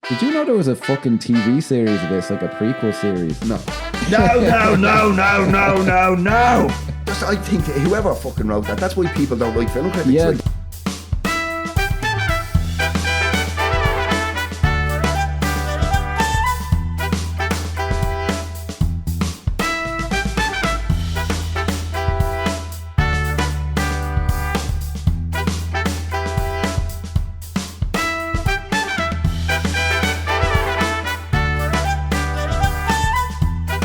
Did you know there was a fucking TV series of this, like a prequel series? No. Just, I think whoever fucking wrote that, that's why people don't like film critics. Yeah. Like,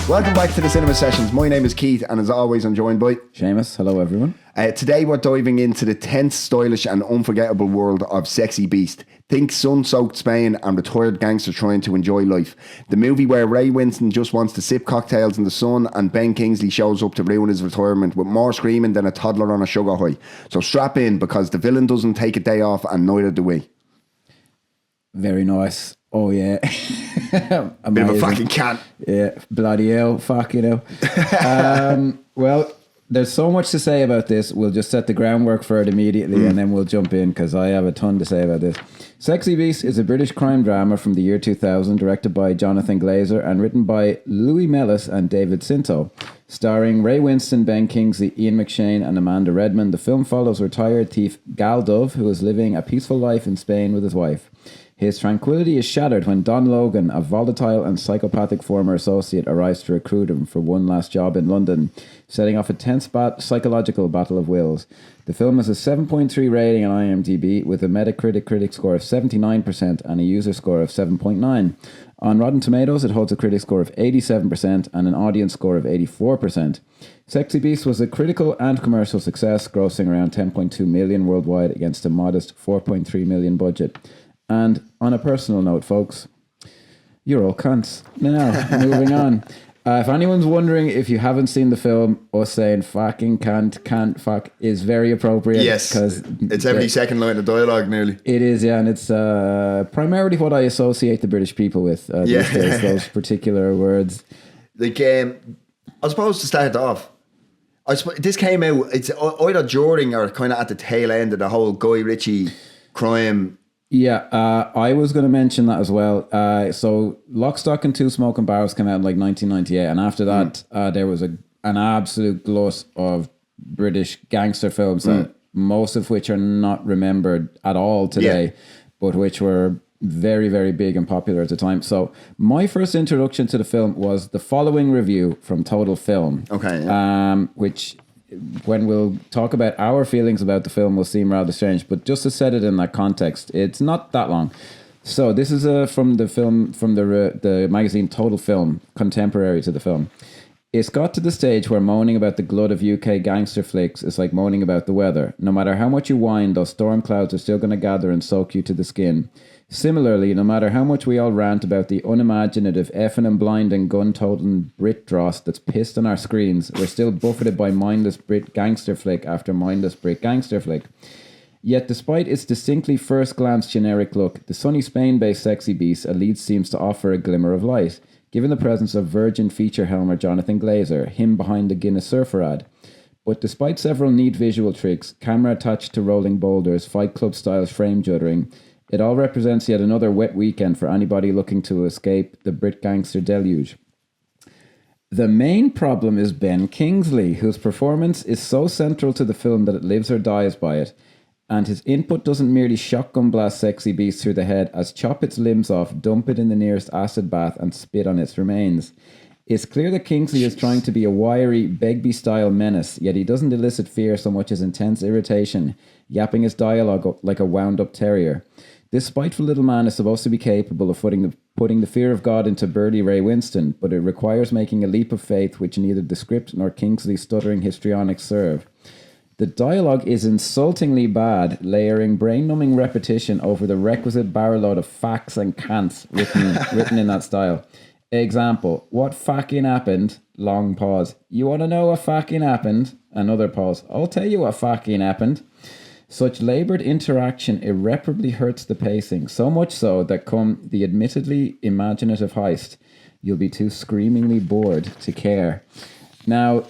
welcome back to the Cinema Sessions. My name is Keith, and as always, I'm joined by Seamus. Hello, everyone. Today, we're diving into the tense, stylish, and unforgettable world of Sexy Beast. Think sun-soaked Spain and retired gangster trying to enjoy life. The movie where Ray Winstone just wants to sip cocktails in the sun, and Ben Kingsley shows up to ruin his retirement with more screaming than a toddler on a sugar high. So strap in, because the villain doesn't take a day off, and neither do we. Very nice. Oh, yeah. Bit of a fucking cat. Yeah, bloody hell, fuck, you know. Well, there's so much to say about this. We'll just set the groundwork for it immediately and then we'll jump in, because I have a ton to say about this. Sexy Beast is a British crime drama from the year 2000, directed by Jonathan Glazer and written by Louis Mellis and David Sinto. Starring Ray Winstone, Ben Kingsley, Ian McShane and Amanda Redmond, the film follows retired thief Gal Dove, who is living a peaceful life in Spain with his wife. His tranquility is shattered when Don Logan, a volatile and psychopathic former associate, arrives to recruit him for one last job in London, setting off a tense psychological battle of wills. The film has a 7.3 rating on IMDb with a Metacritic critic score of 79% and a user score of 7.9. On Rotten Tomatoes, it holds a critic score of 87% and an audience score of 84%. Sexy Beast was a critical and commercial success, grossing around 10.2 million worldwide against a modest 4.3 million budget. And on a personal note, folks, you're all cunts. Now, moving on. If anyone's wondering if you haven't seen the film, us saying fucking can't, fuck is very appropriate. Yes, because it's every second line of dialogue nearly. It is, yeah, and it's primarily what I associate the British people with these days, those particular words. Like, I suppose to start off, this came out, it's either during or kind of at the tail end of the whole Guy Ritchie crime. Yeah, I was going to mention that as well. So Lock, Stock and Two Smoking Barrels came out in like 1998. And after that, there was an absolute glut of British gangster films, most of which are not remembered at all today, but which were very, very big and popular at the time. So my first introduction to the film was the following review from Total Film. Okay. Yeah. Which, when we'll talk about our feelings about the film, will seem rather strange, but just to set it in that context, it's not that long. So this is from the film, from the magazine Total Film, contemporary to the film. It's got to the stage where moaning about the glut of UK gangster flicks is like moaning about the weather. No matter how much you whine, those storm clouds are still going to gather and soak you to the skin. Similarly, no matter how much we all rant about the unimaginative, effing and blinding, gun-toting Brit dross that's pissed on our screens, we're still buffeted by mindless Brit gangster flick after mindless Brit gangster flick. Yet, despite its distinctly first-glance generic look, the sunny Spain-based Sexy Beast at least seems to offer a glimmer of light, given the presence of Virgin feature helmer Jonathan Glazer, him behind the Guinness Surfer ad. But despite several neat visual tricks, camera attached to rolling boulders, Fight Club-style frame juddering, it all represents yet another wet weekend for anybody looking to escape the Brit gangster deluge. The main problem is Ben Kingsley, whose performance is so central to the film that it lives or dies by it, and his input doesn't merely shotgun blast Sexy Beast through the head, as chop its limbs off, dump it in the nearest acid bath and spit on its remains. It's clear that Kingsley is trying to be a wiry, Begbie-style menace, yet he doesn't elicit fear so much as intense irritation, yapping his dialogue like a wound-up terrier. This spiteful little man is supposed to be capable of putting the fear of God into burly Ray Winstone, but it requires making a leap of faith which neither the script nor Kingsley's stuttering histrionics serve. The dialogue is insultingly bad, layering brain-numbing repetition over the requisite barrelload of facts and cants written in that style. Example, what fucking happened? Long pause. You want to know what fucking happened? Another pause. I'll tell you what fucking happened. Such laboured interaction irreparably hurts the pacing, so much so that come the admittedly imaginative heist, you'll be too screamingly bored to care. Now,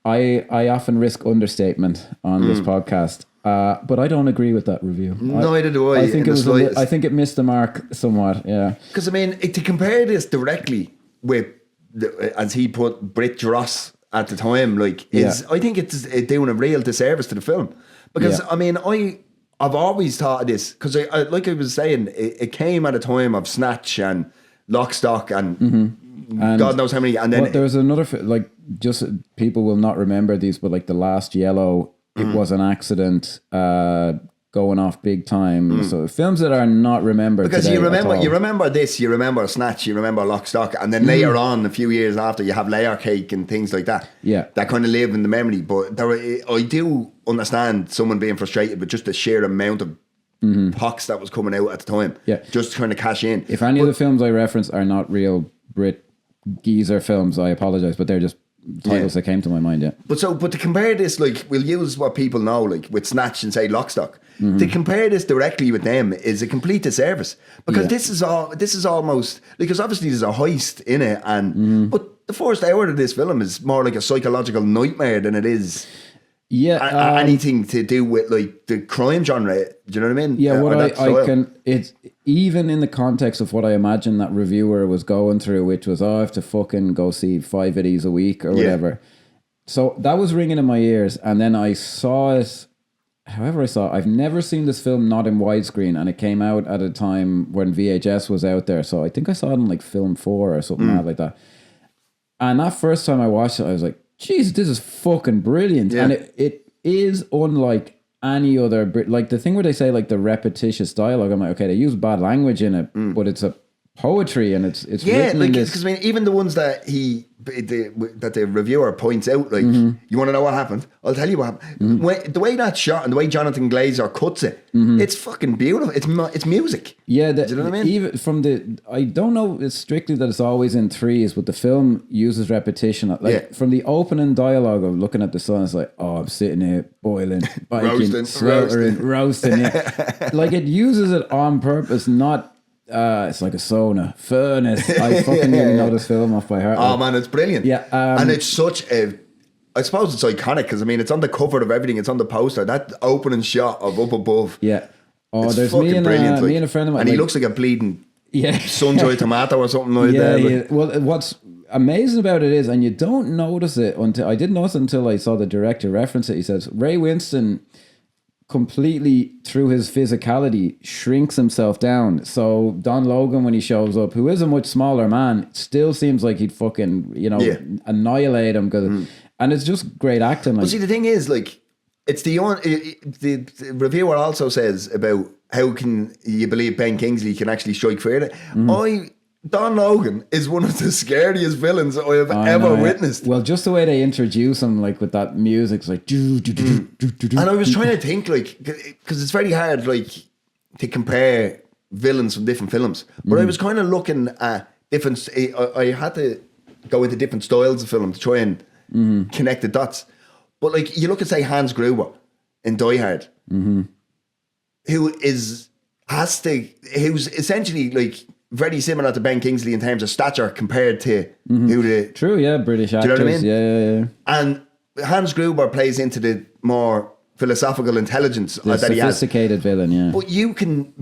I often risk understatement on this podcast. But I don't agree with that review. Neither do I. I think I think it missed the mark somewhat. Yeah. Because I mean, to compare this directly with, as he put, Brit Dross at the time, like, I think it's doing a real disservice to the film. Because I mean, I've always thought of this because, like I was saying, it came at a time of Snatch and Lock, Stock, and God knows how many. And then there was another, like, just people will not remember these, but like The Last Yellow, it was an accident. Going off big time. So films that are not remembered because today you remember this, you remember Snatch, you remember Lock, Stock, and then later on, a few years after, you have Layer Cake and things like that. Yeah, that kind of live in the memory. But I do understand someone being frustrated with just the sheer amount of pox that was coming out at the time. Yeah, just trying to cash in. If any of the films I reference are not real Brit geezer films, I apologize, but they're just titles that came to my mind. Yeah, but to compare this, like, we'll use what people know, like with Snatch and say Lock, Stock. To compare this directly with them is a complete disservice, because this is almost, because obviously there's a heist in it, and but the first hour of this film is more like a psychological nightmare than it is anything to do with like the crime genre. Do you know what I mean? Yeah, what I can, it's even in the context of what I imagine that reviewer was going through, which was, I have to fucking go see 5 of these a week or whatever. So that was ringing in my ears, and then I saw it. However, I've never seen this film not in widescreen, and it came out at a time when VHS was out there. So I think I saw it in like Film 4 or something like that. And that first time I watched it, I was like, "Jeez, this is fucking brilliant!" And it is unlike any other. Like the thing where they say like the repetitious dialogue. I'm like, okay, they use bad language in it, but it's a poetry, and it's written like, in this. because I mean, even the ones that that the reviewer points out, like, you want to know what happened? I'll tell you what happened. The way that's shot and the way Jonathan Glazer cuts it, it's fucking beautiful. It's music. Yeah, do you know what I mean? Even from I don't know, it's strictly that it's always in threes, but the film uses repetition. Like from the opening dialogue of looking at the sun, it's like, oh, I'm sitting here boiling, biking, sweltering, roasting. Yeah. Like it uses it on purpose, not. It's like a sauna furnace. I fucking really know this film off by heart. Oh man, it's brilliant. Yeah, and it's such a, I suppose it's iconic because I mean it's on the cover of everything. It's on the poster. That opening shot of up above. Yeah. Oh, it's there's fucking brilliant. Me and a friend of mine, and he looks like a bleeding Yeah. Sunjoy tomato or something like that. Yeah. Well, what's amazing about it is, and you don't notice it until, I didn't notice it until I saw the director reference it. He says, Ray Winstone completely, through his physicality, shrinks himself down. So Don Logan, when he shows up, who is a much smaller man, still seems like he'd fucking, annihilate him. And it's just great acting. Like, but see, the thing is, like, it's the reviewer also says about how can you believe Ben Kingsley can actually strike fear. Don Logan is one of the scariest villains I have ever witnessed. Well, just the way they introduce him, like with that music, it's like and I was trying to think, like, because it's very hard, like, to compare villains from different films. But I was kind of looking at different. I had to go into different styles of film to try and connect the dots. But like, you look at, say, Hans Gruber in Die Hard, who's essentially like very similar to Ben Kingsley in terms of stature compared to who the British actors. Do you know what I mean? Yeah. And Hans Gruber plays into the more philosophical intelligence that he has. Sophisticated villain, yeah. But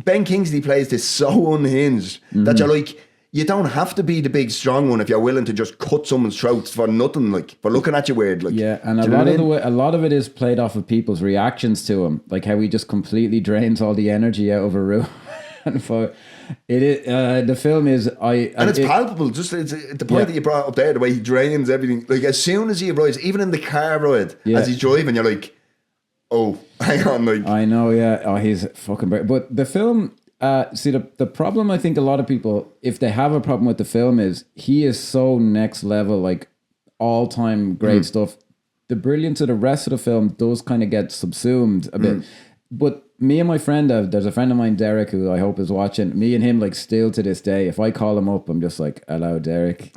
Ben Kingsley plays this so unhinged that you're like, you don't have to be the big strong one if you're willing to just cut someone's throats for nothing, like, for looking at you weird, like. Yeah, and a lot of it is played off of people's reactions to him, like how he just completely drains all the energy out of a room. And for it is the film is and it's palpable. Just it's the point that you brought up there, the way he drains everything. Like, as soon as he arrives, even in the car ride, as he's driving, you're like, oh, hang on, like. I know, yeah. Oh, he's fucking great. But the film. See, the problem, I think a lot of people, if they have a problem with the film, is he is so next level, like all-time great stuff. The brilliance of the rest of the film does kind of get subsumed a bit. But me and my friend, there's a friend of mine, Derek, who I hope is watching. Me and him, like, still to this day, if I call him up, I'm just like, hello, Derek.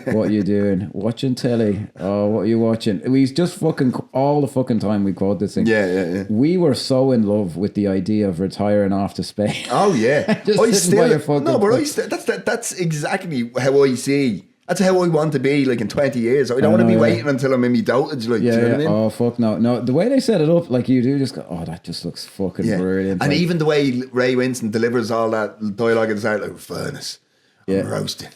What are you doing? Watching telly. Oh, what are you watching? We just fucking, all the fucking time we quote this thing. Yeah. We were so in love with the idea of retiring off to Spain. Oh, yeah. That's exactly how I see That's how I want to be, like, in 20 years. I don't want to be waiting until I'm in my dotage, like, do you know what I mean? Oh, fuck no. No, the way they set it up, like, you do just go, oh, that just looks fucking brilliant. And like, even the way Ray Winstone delivers all that dialogue at the start, like, furnace, I'm roasting,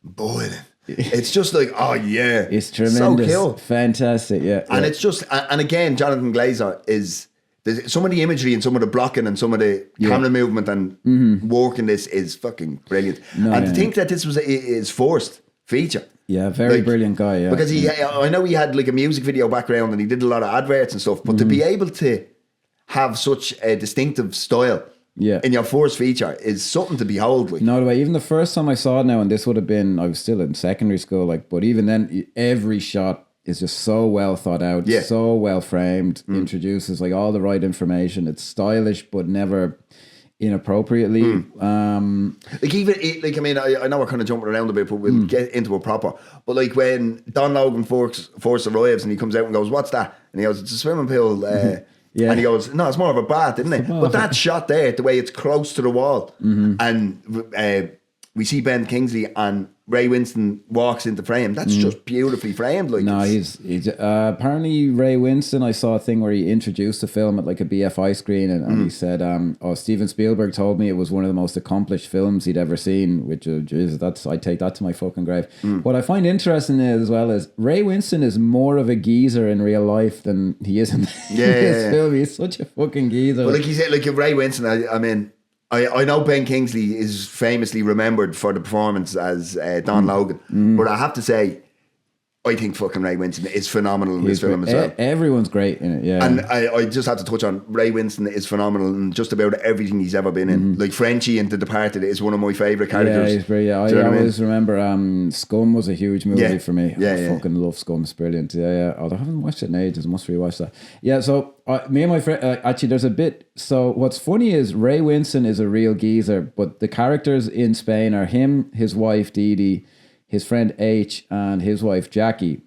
boiling. It's just like, oh, yeah. It's tremendous. So cool. Fantastic, yeah. And it's just, and again, Jonathan Glazer is, some of the imagery and some of the blocking and some of the camera movement and work in this is fucking brilliant. To think that this was his first feature. Yeah, very brilliant guy, yeah. Because I know he had like a music video background and he did a lot of adverts and stuff, but to be able to have such a distinctive style in your first feature is something to behold. Like. No way. Even the first time I saw it now, and this would have been, I was still in secondary school, like, but even then, every shot is just so well thought out, so well framed, introduces like all the right information. It's stylish, but never inappropriately. Like even like I mean, I know we're kind of jumping around a bit, but we'll get into it proper. But like when Don Logan first arrives and he comes out and goes, "What's that?" and he goes, "It's a swimming pool." And he goes, "No, it's more of a bath, isn't it?" But that shot there, the way it's close to the wall, and we see Ben Kingsley and Ray Winstone walks into frame. That's just beautifully framed. Like, no, he's apparently Ray Winstone. I saw a thing where he introduced the film at like a BFI screen, and he said, "Oh, Steven Spielberg told me it was one of the most accomplished films he'd ever seen." Which is I take that to my fucking grave. What I find interesting as well is Ray Winstone is more of a geezer in real life than he is in this film. He's such a fucking geezer. But like he said, like Ray Winstone, I mean. I know Ben Kingsley is famously remembered for the performance as Don Logan, but I have to say, I think fucking Ray Winstone is phenomenal in this film as well. Everyone's great in it, yeah. And I just have to touch on Ray Winstone is phenomenal in just about everything he's ever been in. Like Frenchie in The Departed is one of my favourite characters. Yeah, he's brilliant. I always remember Scum was a huge movie for me. I fucking love Scum. It's brilliant. Yeah. Although I haven't watched it in ages. I must rewatch that. Yeah, so me and my friend, actually there's a bit, so what's funny is Ray Winstone is a real geezer, but the characters in Spain are him, his wife Dee Dee, his friend H, and his wife Jackie.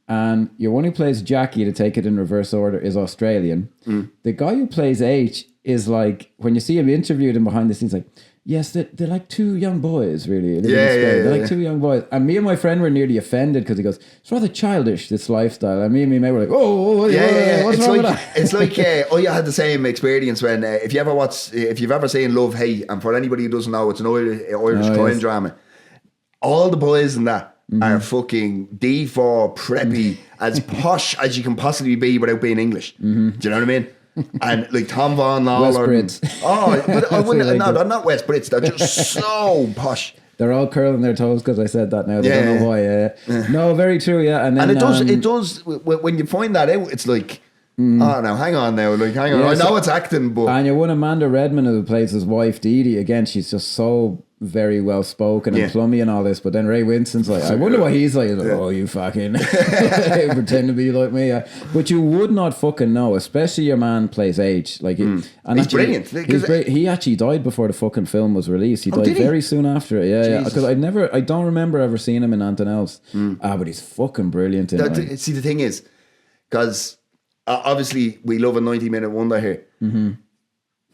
And your one who plays Jackie, to take it in reverse order, is Australian. The guy who plays H is like, when you see him interviewed him behind the scenes, like, yes, they're like two young boys, really. They're like two young boys. And me and my friend were nearly offended because he goes, it's rather childish, this lifestyle. And me and my mate were like, what's wrong with that? It's like, I had the same experience when, if you've ever seen Love, Hate, and for anybody who doesn't know, it's an Irish crime drama. All the boys in that are fucking D4 preppy, as posh as you can possibly be without being English. Do you know what I mean? And like Tom Vaughan, Lawler. West Brits. But I wouldn't. No, they're not West Brits. They're just so posh. They're all curling their toes because I said that now. They don't know why. No, very true. Yeah, and then, it does. When you find that out, it's like. Oh no! Hang on now. Like, hang on. I know it's acting, but and your one Amanda Redmond who plays his wife Dee Dee. Again, she's just so very well spoken and plummy and all this. But then Ray Winston's like, I wonder what he's like. He's like, oh, you fucking pretend to be like me. But you would not fucking know, especially your man plays H. Like, and he's brilliant. He's great. He actually died before the fucking film was released. He died very soon after it. Yeah. Because I don't remember ever seeing him in anything else. But he's fucking brilliant in it. See, the thing is, because. Obviously, we love a 90-minute wonder here.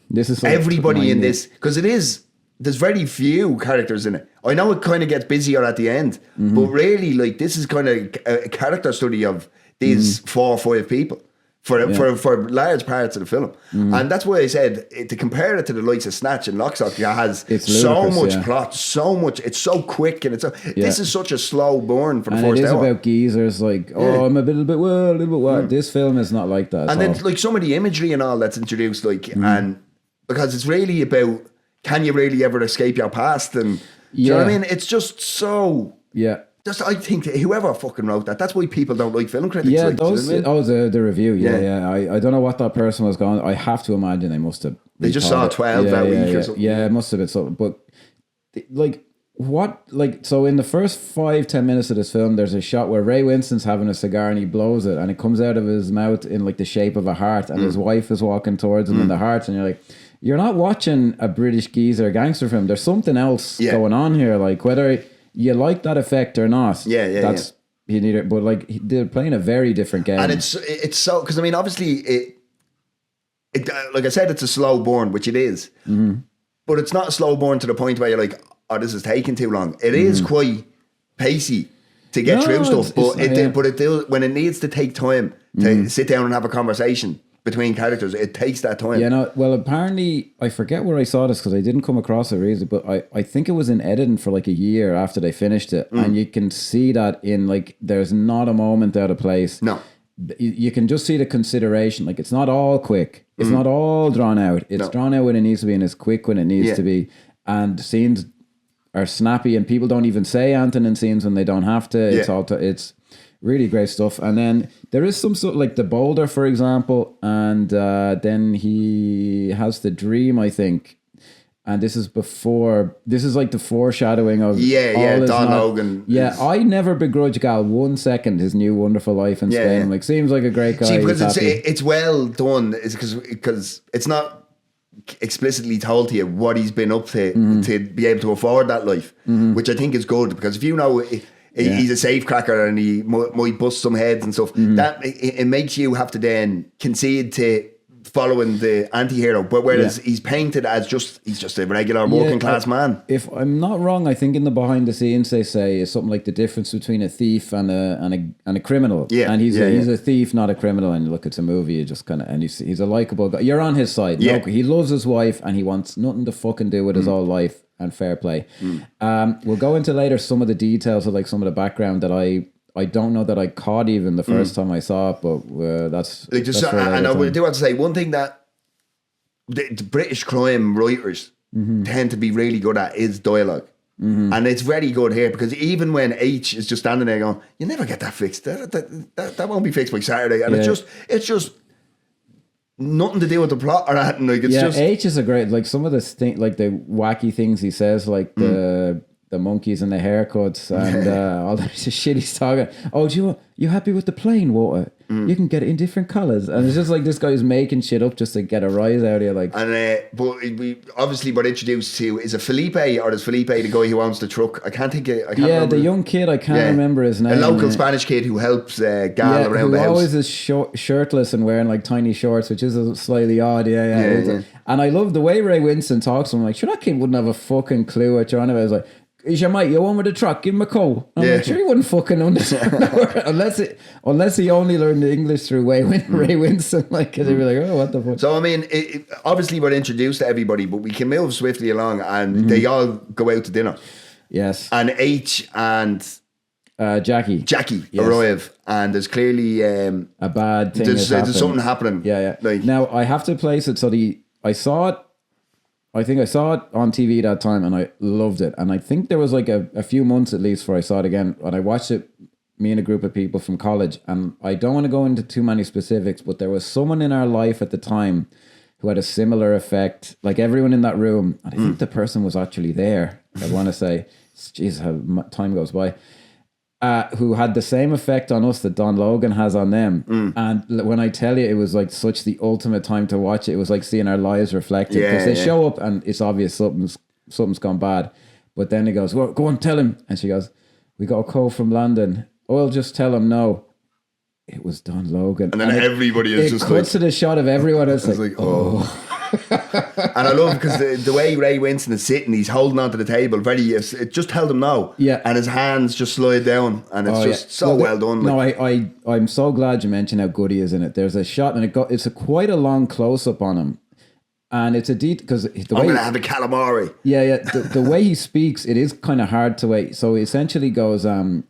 This is like everybody in this, because there's very few characters in it. I know it kind of gets busier at the end, but really, like, this is kind of a character study of these 4 or 5 people for large parts of the film. And that's why I said, to compare it to the likes of Snatch and Lock, Stock, it has so much plot, so much, it's so quick, and this is such a slow burn for the first hour. It is about geezers, like, I'm a little bit wild. This film is not like that. And then, like, some of the imagery and all that's introduced, like, and because it's really about, can you really ever escape your past? And do you know what I mean? It's just so... I think that whoever fucking wrote that's why people don't like film critics. Yeah, like, those. You know what I mean? The review. I don't know what that person was going. I have to imagine they must have. They just saw 12 that week or something. Yeah, it must have been something. But like, what? Like, so in the first 5-10 minutes of this film, there's a shot where Ray Winston's having a cigar and he blows it, and it comes out of his mouth in like the shape of a heart, and his wife is walking towards him in the heart, and you're like, you're not watching a British geezer gangster film. There's something else going on here. Like, whether you like that effect or not, that's you need it. But like, they're playing a very different game, and it's so, because I mean, obviously it like I said, it's a slow burn, which it is, but it's not a slow burn to the point where you're like, oh, this is taking too long. It is quite pacey to get No, through stuff, but it's- it does, when it needs to take time to sit down and have a conversation between characters, it takes that time. Yeah, no, well, apparently, I forget where I saw this because I didn't come across it recently, but I think it was in editing for like a year after they finished it. And you can see that in like, there's not a moment out of place. No. You can just see the consideration. Like, it's not all quick. It's not all drawn out. It's drawn out when it needs to be and it's quick when it needs to be. And scenes are snappy and people don't even say anything in scenes when they don't have to. It's it's really great stuff. And then there is some sort of like the boulder, for example, and then he has the dream, I think. And this is like the foreshadowing of Don Logan. Yeah, I never begrudge Gal 1 second his new wonderful life in Spain. Like, seems like a great guy. See, because it's well done. It's because it's not explicitly told to you what he's been up to be able to afford that life, which I think is good, because if you know he's a safe cracker and he might bust some heads and stuff, that it makes you have to then concede to following the anti-hero, but whereas he's painted as he's just a regular working class man. If I'm not wrong, I think in the behind the scenes they say is something like the difference between a thief and a criminal. Yeah, and he's a thief, not a criminal. And you look, it's a movie, you just kind of, and he's a likable guy. You're on his side. Yeah, no, he loves his wife and he wants nothing to fucking do with his whole life, and fair play. We'll go into later some of the details of like some of the background that I don't know that I caught even the first time I saw it, but that's... Like just, and I do want to say, one thing that the British crime writers tend to be really good at is dialogue. And it's very good here, because even when H is just standing there going, you never get that fixed. That won't be fixed by Saturday. And it's just nothing to do with the plot or anything. Like, it's just... H is a great... Like, some of the like the wacky things he says, like the monkeys and the haircuts and all that shit he's talking. Oh, you happy with the plain water? You can get it in different colours. And it's just like this guy's making shit up just to get a rise out of you. Like, and but we obviously were introduced to, is it Felipe, or is Felipe the guy who owns the truck? I can't remember. The young kid, I can't remember his name. A local Spanish kid who helps Gal around the house. Always is shirtless and wearing like tiny shorts, which is slightly odd. And I love the way Ray Winstone talks to him. Like, sure, that kid wouldn't have a fucking clue what you're on about. I was like, is your mate, you're one with the truck, give him a call. I'm like, sure he wouldn't fucking understand unless he only learned English through Ray Winstone, like, because he'd be like, oh, what the fuck. So I mean, obviously we're introduced to everybody, but we can move swiftly along, and they all go out to dinner. Yes. And H and Jackie arrive, and there's clearly a bad thing. There's something happening. Yeah. Like, now I have to place it so I saw it. I think I saw it on TV that time and I loved it. And I think there was like a few months at least before I saw it again. And I watched it, me and a group of people from college. And I don't want to go into too many specifics, but there was someone in our life at the time who had a similar effect. Like everyone in that room. And I think the person was actually there. I want to say, jeez, how time goes by. Who had the same effect on us that Don Logan has on them. And when I tell you, it was like such the ultimate time to watch it. It was like seeing our lives reflected, because they show up and it's obvious something's gone bad. But then he goes, well, go on, tell him. And she goes, we got a call from London. Oh, I'll just tell him no. It was Don Logan. And then everybody is just like... It cuts to the shot of everyone. It's like, oh. And I love, because the way Ray Winstone is sitting, he's holding onto the table, it just held him no. Yeah. And his hands just slide down, and it's well done. Like. No, I'm so glad you mentioned how good he is in it. There's a shot, and it's quite a long close up on him. And it's a because I'm going to have a calamari. Yeah. The way he speaks, it is kind of hard to wait. So he essentially goes,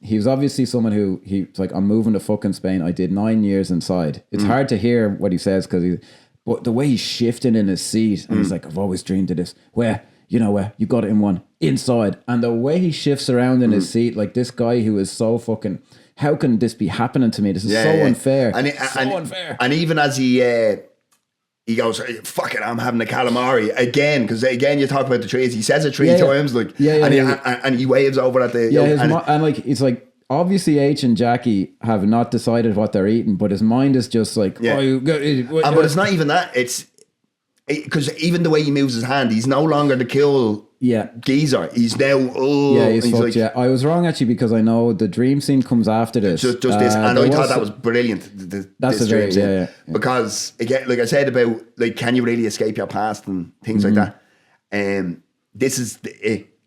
he was obviously someone who, he's like, I'm moving to fucking Spain. I did 9 years inside. It's hard to hear what he says, but the way he's shifting in his seat, and he's like, I've always dreamed of this. Where you got it in one inside. And the way he shifts around in his seat, like this guy who is so fucking, how can this be happening to me? This is unfair. Unfair. And even as he goes, fuck it, I'm having a calamari again, because again you talk about the trees. He says it three times, like, and he waves over at the and like it's like, obviously H and Jackie have not decided what they're eating, but his mind is just like, but it's not even that. It's because even the way he moves his hand, he's no longer the cool geezer. He's now he's fucked. Like, I was wrong actually, because I know the dream scene comes after this. Just this, and I thought that was brilliant. That's a dream scene, because again, like I said about, like, can you really escape your past and things like that. This is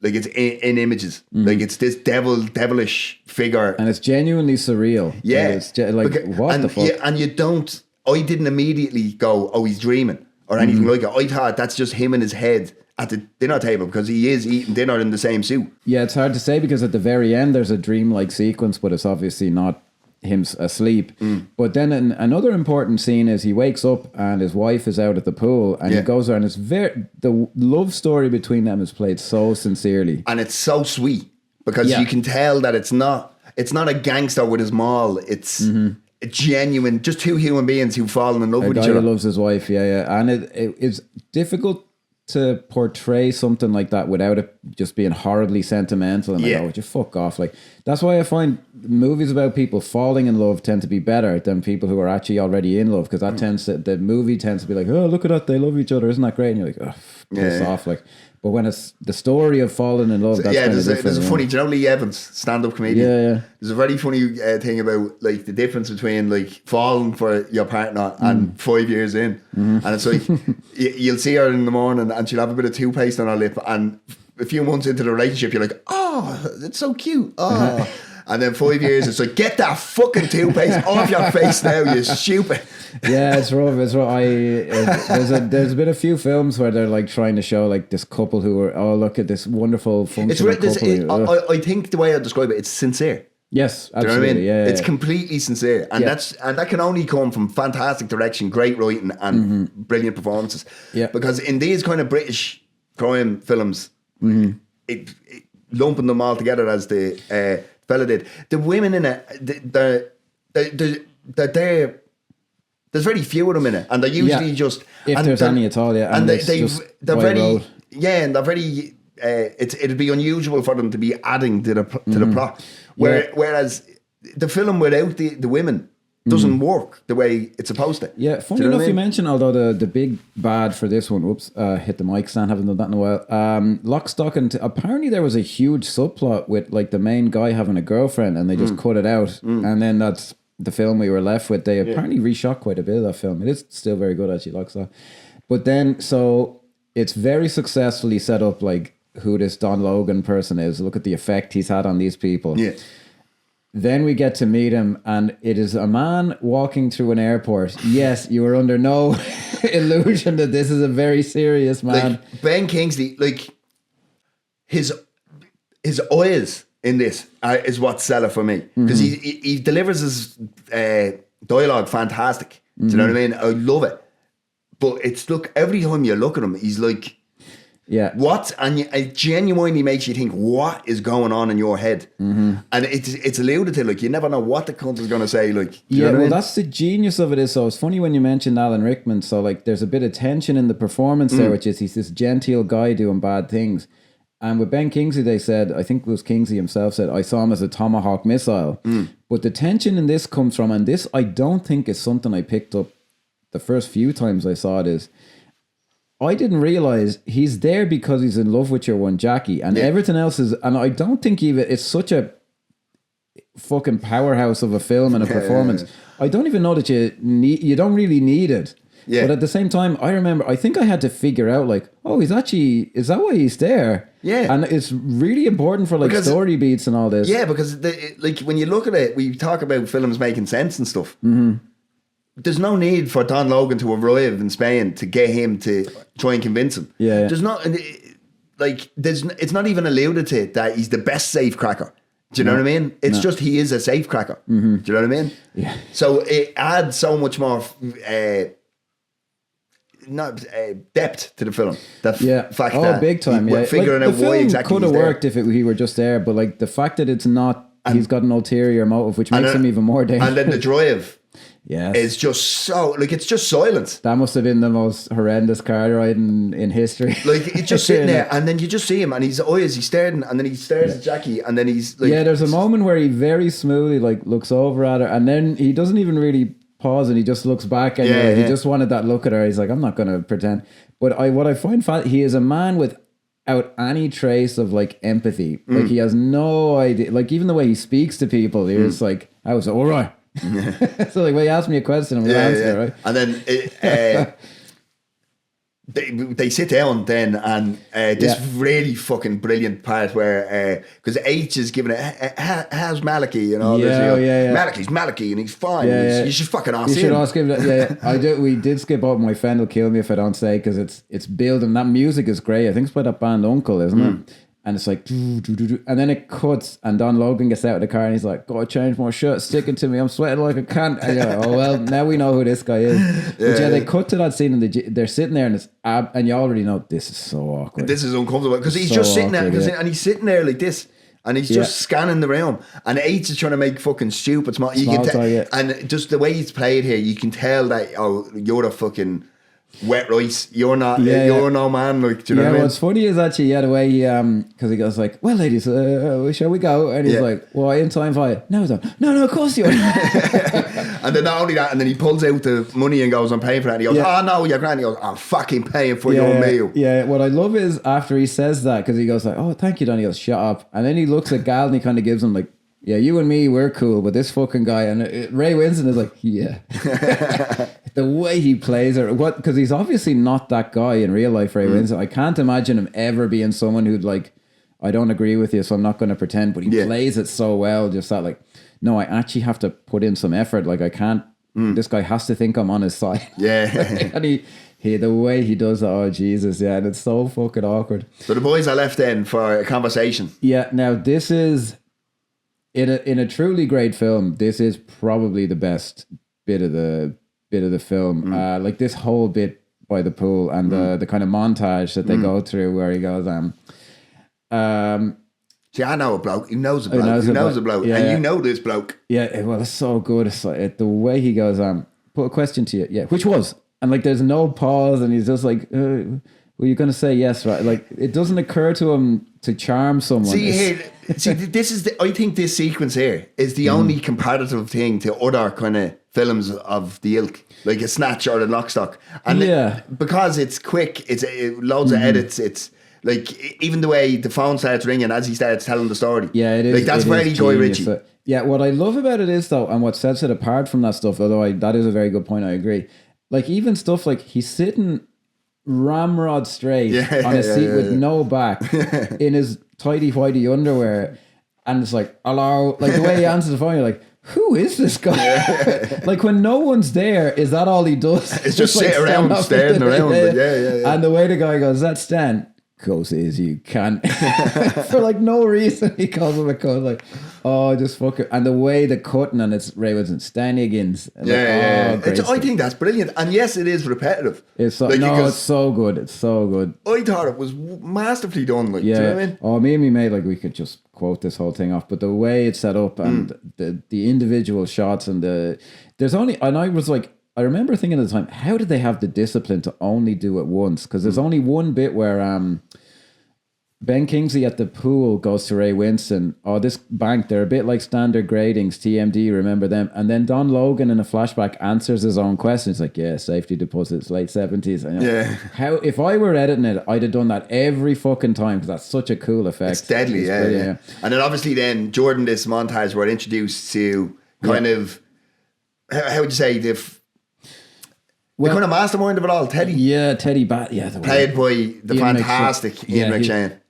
Like it's in images. Like it's this devilish figure. And it's genuinely surreal. Yeah. Like, what the fuck? Yeah, and you don't, I didn't immediately go, oh, he's dreaming or anything like it. I thought that's just him in his head at the dinner table because he is eating dinner in the same suit. Yeah, it's hard to say because at the very end there's a dreamlike sequence, but it's obviously not him asleep. But then another important scene is he wakes up and his wife is out at the pool and he goes there and it's the love story between them is played so sincerely. And it's so sweet because you can tell that it's not a gangster with his maul. It's a genuine, just two human beings who fall in love with each other. A guy who loves his wife, and it's difficult to portray something like that without it just being horribly sentimental and like, oh, would you fuck off? Like, that's why I find movies about people falling in love tend to be better than people who are actually already in love, because that the movie tends to be like, oh, look at that, they love each other, isn't that great? And you're like, oh, piss off. Like, but when it's the story of falling in love, that's there's a funny, do you know Lee Evans, stand-up comedian? Yeah. There's a very funny thing about like the difference between like falling for your partner and 5 years in, and it's like you'll see her in the morning and she'll have a bit of toothpaste on her lip, and a few months into the relationship, you're like, oh, it's so cute. Oh. And then 5 years, it's like, get that fucking toothpaste off your face now, you stupid. Yeah, it's rough. It's rough. There's been a few films where they're like trying to show like this couple who are, oh, look at this wonderful functional couple. I think the way I describe it, it's sincere. Yes, absolutely. Do you know what I mean? Yeah, it's completely sincere, and that can only come from fantastic direction, great writing, and brilliant performances. Yeah, because in these kind of British crime films, it lumping them all together as the fella did, the women in it, they're there's very few of them in it, and they're usually just if there's any at all. Yeah, and they're very and they're very. It'd be unusual for them to be adding to the plot. Whereas the film without the women doesn't work the way it's supposed to. Yeah, funny enough, you mentioned, although the big bad for this one, hit the mic stand, haven't done that in a while. Lock, Stock and apparently there was a huge subplot with like the main guy having a girlfriend, and they just cut it out, and then that's the film we were left with. They apparently reshot quite a bit of that film. It is still very good, actually, Lock, Stock. But then, so it's very successfully set up like who this Don Logan person is. Look at the effect he's had on these people. Yeah. Then we get to meet him, and it is a man walking through an airport. Yes, you are under no illusion that this is a very serious man. Like Ben Kingsley, like his eyes in this is what sell it for me, because he delivers his dialogue fantastic. Do you know what I mean? I love it, but it's every time you look at him, he's like. Yeah. What? And it genuinely makes you think, what is going on in your head? And it's alluded to, like, you never know what the cunt is going to say, like. Yeah, well, that's the genius of it is, so it's funny when you mentioned Alan Rickman, so, like, there's a bit of tension in the performance there, which is he's this genteel guy doing bad things. And with Ben Kingsley, they said, I think it was Kingsley himself said, I saw him as a Tomahawk missile. But the tension in this comes from, and this I don't think is something I picked up the first few times I saw it, is I didn't realize he's there because he's in love with your one Jackie, and everything else is, and I don't think even it's such a fucking powerhouse of a film and a performance. I don't even know that you don't really need it. Yeah. But at the same time, I think I had to figure out, like, oh, is that why he's there? Yeah. And it's really important for, like, because, story beats and all this. Yeah, because like when you look at it, we talk about films making sense and stuff. There's no need for Don Logan to arrive in Spain to get him to try and convince him. Yeah. There's not, like, it's not even alluded to that he's the best safe cracker. Do you know what I mean? It's just he is a safe cracker. Do you know what I mean? Yeah. So it adds so much more depth to the film. Fact that big time. Yeah, figuring out why exactly could have worked if he were just there, but like the fact that it's not, he's got an ulterior motive, which makes him even more dangerous. And then the drive. Yes. It's just so, like, it's just silence. That must have been the most horrendous car ride in history. Like, it's just sitting there, and then you just see him, and he's staring, and then he stares at Jackie, and then he's like... Yeah, there's a moment where he very smoothly, like, looks over at her, and then he doesn't even really pause, and he just looks back, and he just wanted that look at her. He's like, I'm not going to pretend. But what I find he is a man without any trace of, like, empathy. Like, he has no idea. Like, even the way he speaks to people, he's like, I was all right. So like, well, you asked me a question, I'm going to answer it, right? And then they sit down then, and this really fucking brilliant part where because H is giving it, how's Malachi, you know? Malachi's Malachi, and he's fine. You should fucking ask him. You should ask him. I do. We did skip out. My friend will kill me if I don't say, because it's building. That music is great. I think it's by that band Uncle, isn't it? And it's like, and then it cuts, and Don Logan gets out of the car, and he's like, "Gotta change my shirt, sticking to me. I'm sweating like a cunt." And you're like, "Oh well, now we know who this guy is." But they cut to that scene, and they're sitting there, and and you already know this is so awkward. This is uncomfortable because he's so just sitting there, and he's sitting there like this, and he's just scanning the room, and H is trying to make fucking stupid small. And just the way he's played here, you can tell that you're a fucking wet rice. You're not. You're no man. Like, do you know what I mean? What's funny is actually the way he because he goes like, "Well, ladies, shall we go?" And he's like, "Well, in time for you." No, of course you are. And then not only that, and then he pulls out the money and goes, "I'm paying for that." And he goes, "Oh no, you're grand." He goes, "I'm fucking paying for your meal." Yeah. What I love is after he says that, because he goes like, "Oh, thank you, Don." He goes, "Shut up." And then he looks at Gal and he kind of gives him like, "Yeah, you and me, we're cool, but this fucking guy." And Ray Winston is like, "Yeah." The way he plays it, because he's obviously not that guy in real life, Ray Winston. I can't imagine him ever being someone who'd like, "I don't agree with you, so I'm not going to pretend." But he plays it so well, just that like, no, I actually have to put in some effort. Like I can't. This guy has to think I'm on his side. Yeah. And he the way he does it, oh Jesus, and it's so fucking awkward. So the boys are left in for a conversation. Yeah. Now this is in a truly great film. This is probably the best bit of the film. Like this whole bit by the pool and the kind of montage that they go through where he goes see, I know a bloke. He knows a bloke. He knows a bloke. And you know this bloke. Yeah, well, it's so good. It's like the way he goes put a question to you. Yeah, which was? And like there's no pause, and he's just like, well, you're going to say yes, right? Like it doesn't occur to him to charm someone. See, this is I think this sequence here is the only comparative thing to other kind of films of the ilk, like a Snatch or a Lock, Stock. And because it's quick, it's loads of edits, it's like even the way the phone starts ringing as he starts telling the story. Yeah, it is. Like that's very Guy Ritchie. What I love about it is though, and what sets it apart from that stuff, although that is a very good point, I agree. Like even stuff like he's sitting ramrod straight on a seat with no back in his tidy whitey underwear, and it's like, hello, like the way he answers the phone, you're like, who is this guy? Like when no one's there, is that all he does? It's just sit around staring around. Yeah. And the way the guy goes, "That's Stan." Close as you can. For like no reason he calls him a cunt. Like, oh, just fuck it. And the way the cutting, and it's Ray Winston, Stan Higgins. I think that's brilliant. And yes, it is repetitive. It's so, it's so good. It's so good. I thought it was masterfully done. Like, do you know what I mean? Oh, me and me mate, like we could just quote this whole thing off, but the way it's set up and the individual shots and I remember thinking at the time, how did they have the discipline to only do it once? Because there's only one bit where Ben Kingsley at the pool goes to Ray Winston, "Oh, this bank, they're a bit like Standard Gradings, TMD, remember them?" And then Don Logan in a flashback answers his own question. It's like, yeah, safety deposits, late 70s. How, if I were editing it, I'd have done that every fucking time, because that's such a cool effect. It's deadly, yeah. And then obviously then during this montage we're introduced to kind of, how would you say, the kind of mastermind of it all, Teddy. Yeah, Teddy played by the fantastic Ian McShane.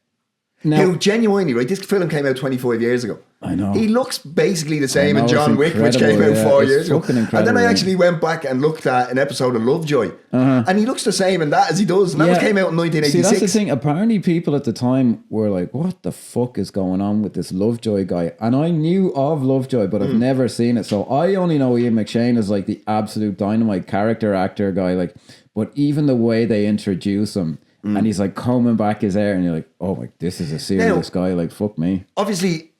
Now, who genuinely, right, this film came out 25 years ago. I know. He looks basically the same in John Wick, which came out 4 years ago. And then I actually went back and looked at an episode of Lovejoy. And he looks the same in that as he does. And that came out in 1986. See, that's the thing. Apparently people at the time were like, what the fuck is going on with this Lovejoy guy? And I knew of Lovejoy, but I've never seen it. So I only know Ian McShane as like the absolute dynamite character actor guy. Like, but even the way they introduce him, and he's like combing back his hair, and you're like, oh my, this is a serious guy. Like, fuck me. Obviously,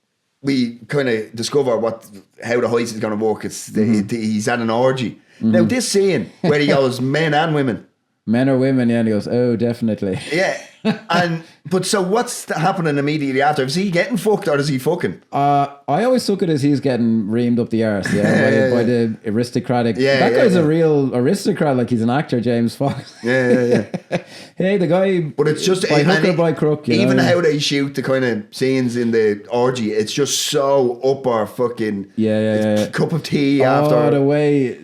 we kind of discover how the heist is going to work. He's at an orgy. Now, this scene where he goes, men and women. Men or women, yeah, and he goes, oh, definitely. Yeah. But so what's happening immediately after? Is he getting fucked or is he fucking? I always took it as he's getting reamed up the arse, by the aristocratic. That guy's a real aristocrat, like he's an actor, James Fox. Yeah. Hey, the guy. But it's just by hook or by crook. Even how they shoot the kind of scenes in the orgy, it's just so upper fucking. Yeah. Cup of tea after. The way.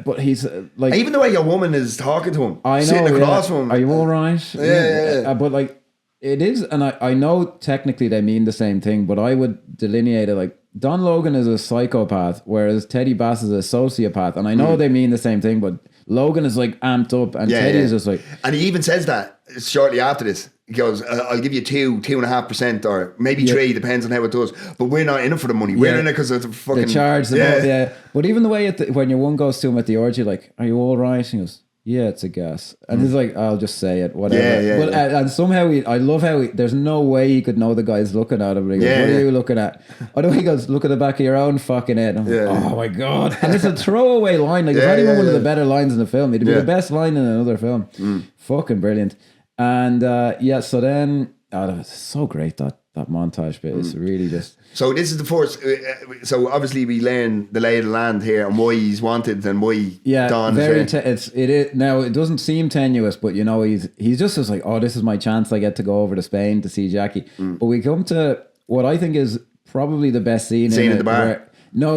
but he's like, even the way your woman is talking to him, I know, sitting across from him. Are you all right? Yeah. But like, it is, and I know technically they mean the same thing, but I would delineate it like Don Logan is a psychopath, whereas Teddy Bass is a sociopath, and I know they mean the same thing, but Logan is like amped up, and Teddy is just like, and he even says that shortly after this. He goes, I'll give you 2.5%, or maybe 3, depends on how it does. But we're not in it for the money. We're in it because of the fucking... The charge. But even the way, when your one goes to him at the orgy, like, are you all right? And he goes, yeah, it's a gas. And he's like, I'll just say it, whatever. And somehow, I love how there's no way he could know the guy's looking at him. He goes, what are you looking at? Oh, no, he goes, look at the back of your own fucking head. And I'm like, oh my God. And it's a throwaway line. Like, it's not even one of the better lines in the film. It'd be the best line in another film. Fucking brilliant. And so then, it's so great, that montage bit. It's really just... So this is the first... so obviously we learn the lay of the land here and why he's wanted and why Don is there. Now, it doesn't seem tenuous, but you know, he's just like, oh, this is my chance. I get to go over to Spain to see Jackie. But we come to what I think is probably the best scene in the bar.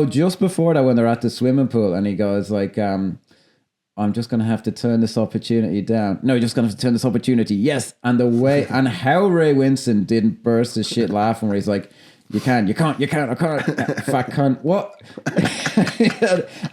Just before that, when they're at the swimming pool and he goes like... I'm just going to have to turn this opportunity down. No, you're just going to have to turn this opportunity. Yes. And the way, and how Ray Winstone didn't burst his shit laughing where he's like, you can't, I can't. Fat cunt. What?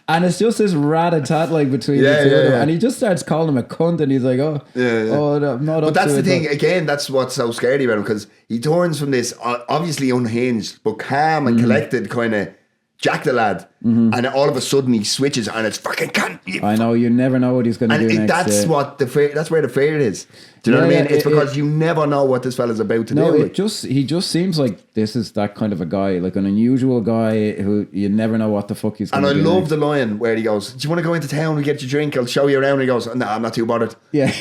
And it's just this rat-a-tat like between the two of them. And he just starts calling him a cunt and he's like, oh, no, I'm not but up that's to the it, thing, again, that's what's so scary about him, because he turns from this obviously unhinged, but calm and collected kind of Jack the lad, and all of a sudden he switches and it's fucking cunt. I know, you never know what he's going to do next. That's what that's where the fear is. Do you know what I mean? It's because you never know what this fella's about to do. No, he just seems like this is that kind of a guy, like an unusual guy who you never know what the fuck he's going to do. And I love the line where he goes, do you want to go into town and get your drink? I'll show you around. And he goes, no, I'm not too bothered. Yeah.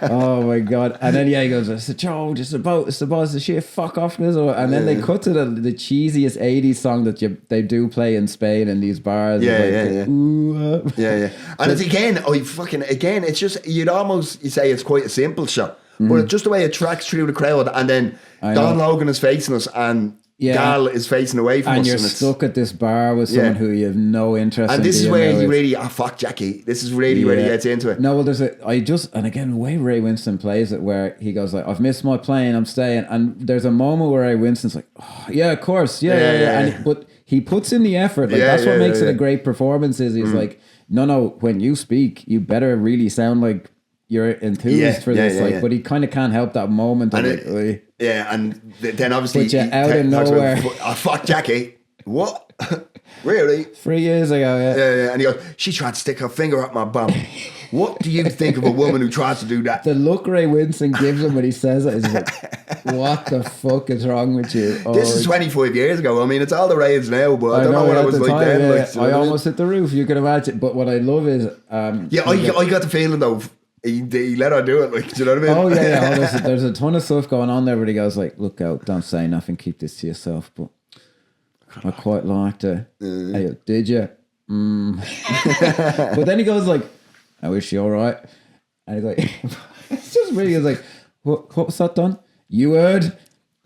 Oh my God. And then he goes, it's a joke, it's the boat, it's the shit, fuck off. And then they cut to the cheesiest 80s song that they do play in Spain in these bars. And it's it's just, you say it's quite a simple shot, but it's just the way it tracks through the crowd, and then Don Logan is facing us and Gal is facing away from us. And you're stuck at this bar with someone who you have no interest in. And this is where he really, fuck Jackie. This is really where he gets into it. No, well, and again, the way Ray Winstone plays it, where he goes like, I've missed my plane, I'm staying. And there's a moment where Ray Winston's like, oh, yeah, of course. But he puts in the effort. Like, that's what makes it a great performance is he's like, no, when you speak, you better really sound like you're enthused for this. But he kind of can't help that moment. And then obviously he out of nowhere. Fuck Jackie. What? Really? 3 years ago, yeah. And he goes, she tried to stick her finger up my bum. What do you think of a woman who tries to do that? The look Ray Winstone gives him when he says it is like, what the fuck is wrong with you? This is 25 years ago. I mean, it's all the rage now, but I don't know what it was like then. Like, I almost hit the roof, you can imagine. But what I love is... I got the feeling though, he let her do it, like, do you know what I mean? Oh yeah. There's a ton of stuff going on there where he goes like, look out, don't say nothing, keep this to yourself. But I quite liked it. Hey, did you? But then he goes like, I wish you all right. And he's like, it's just really, he's like, what was that, Don? You heard?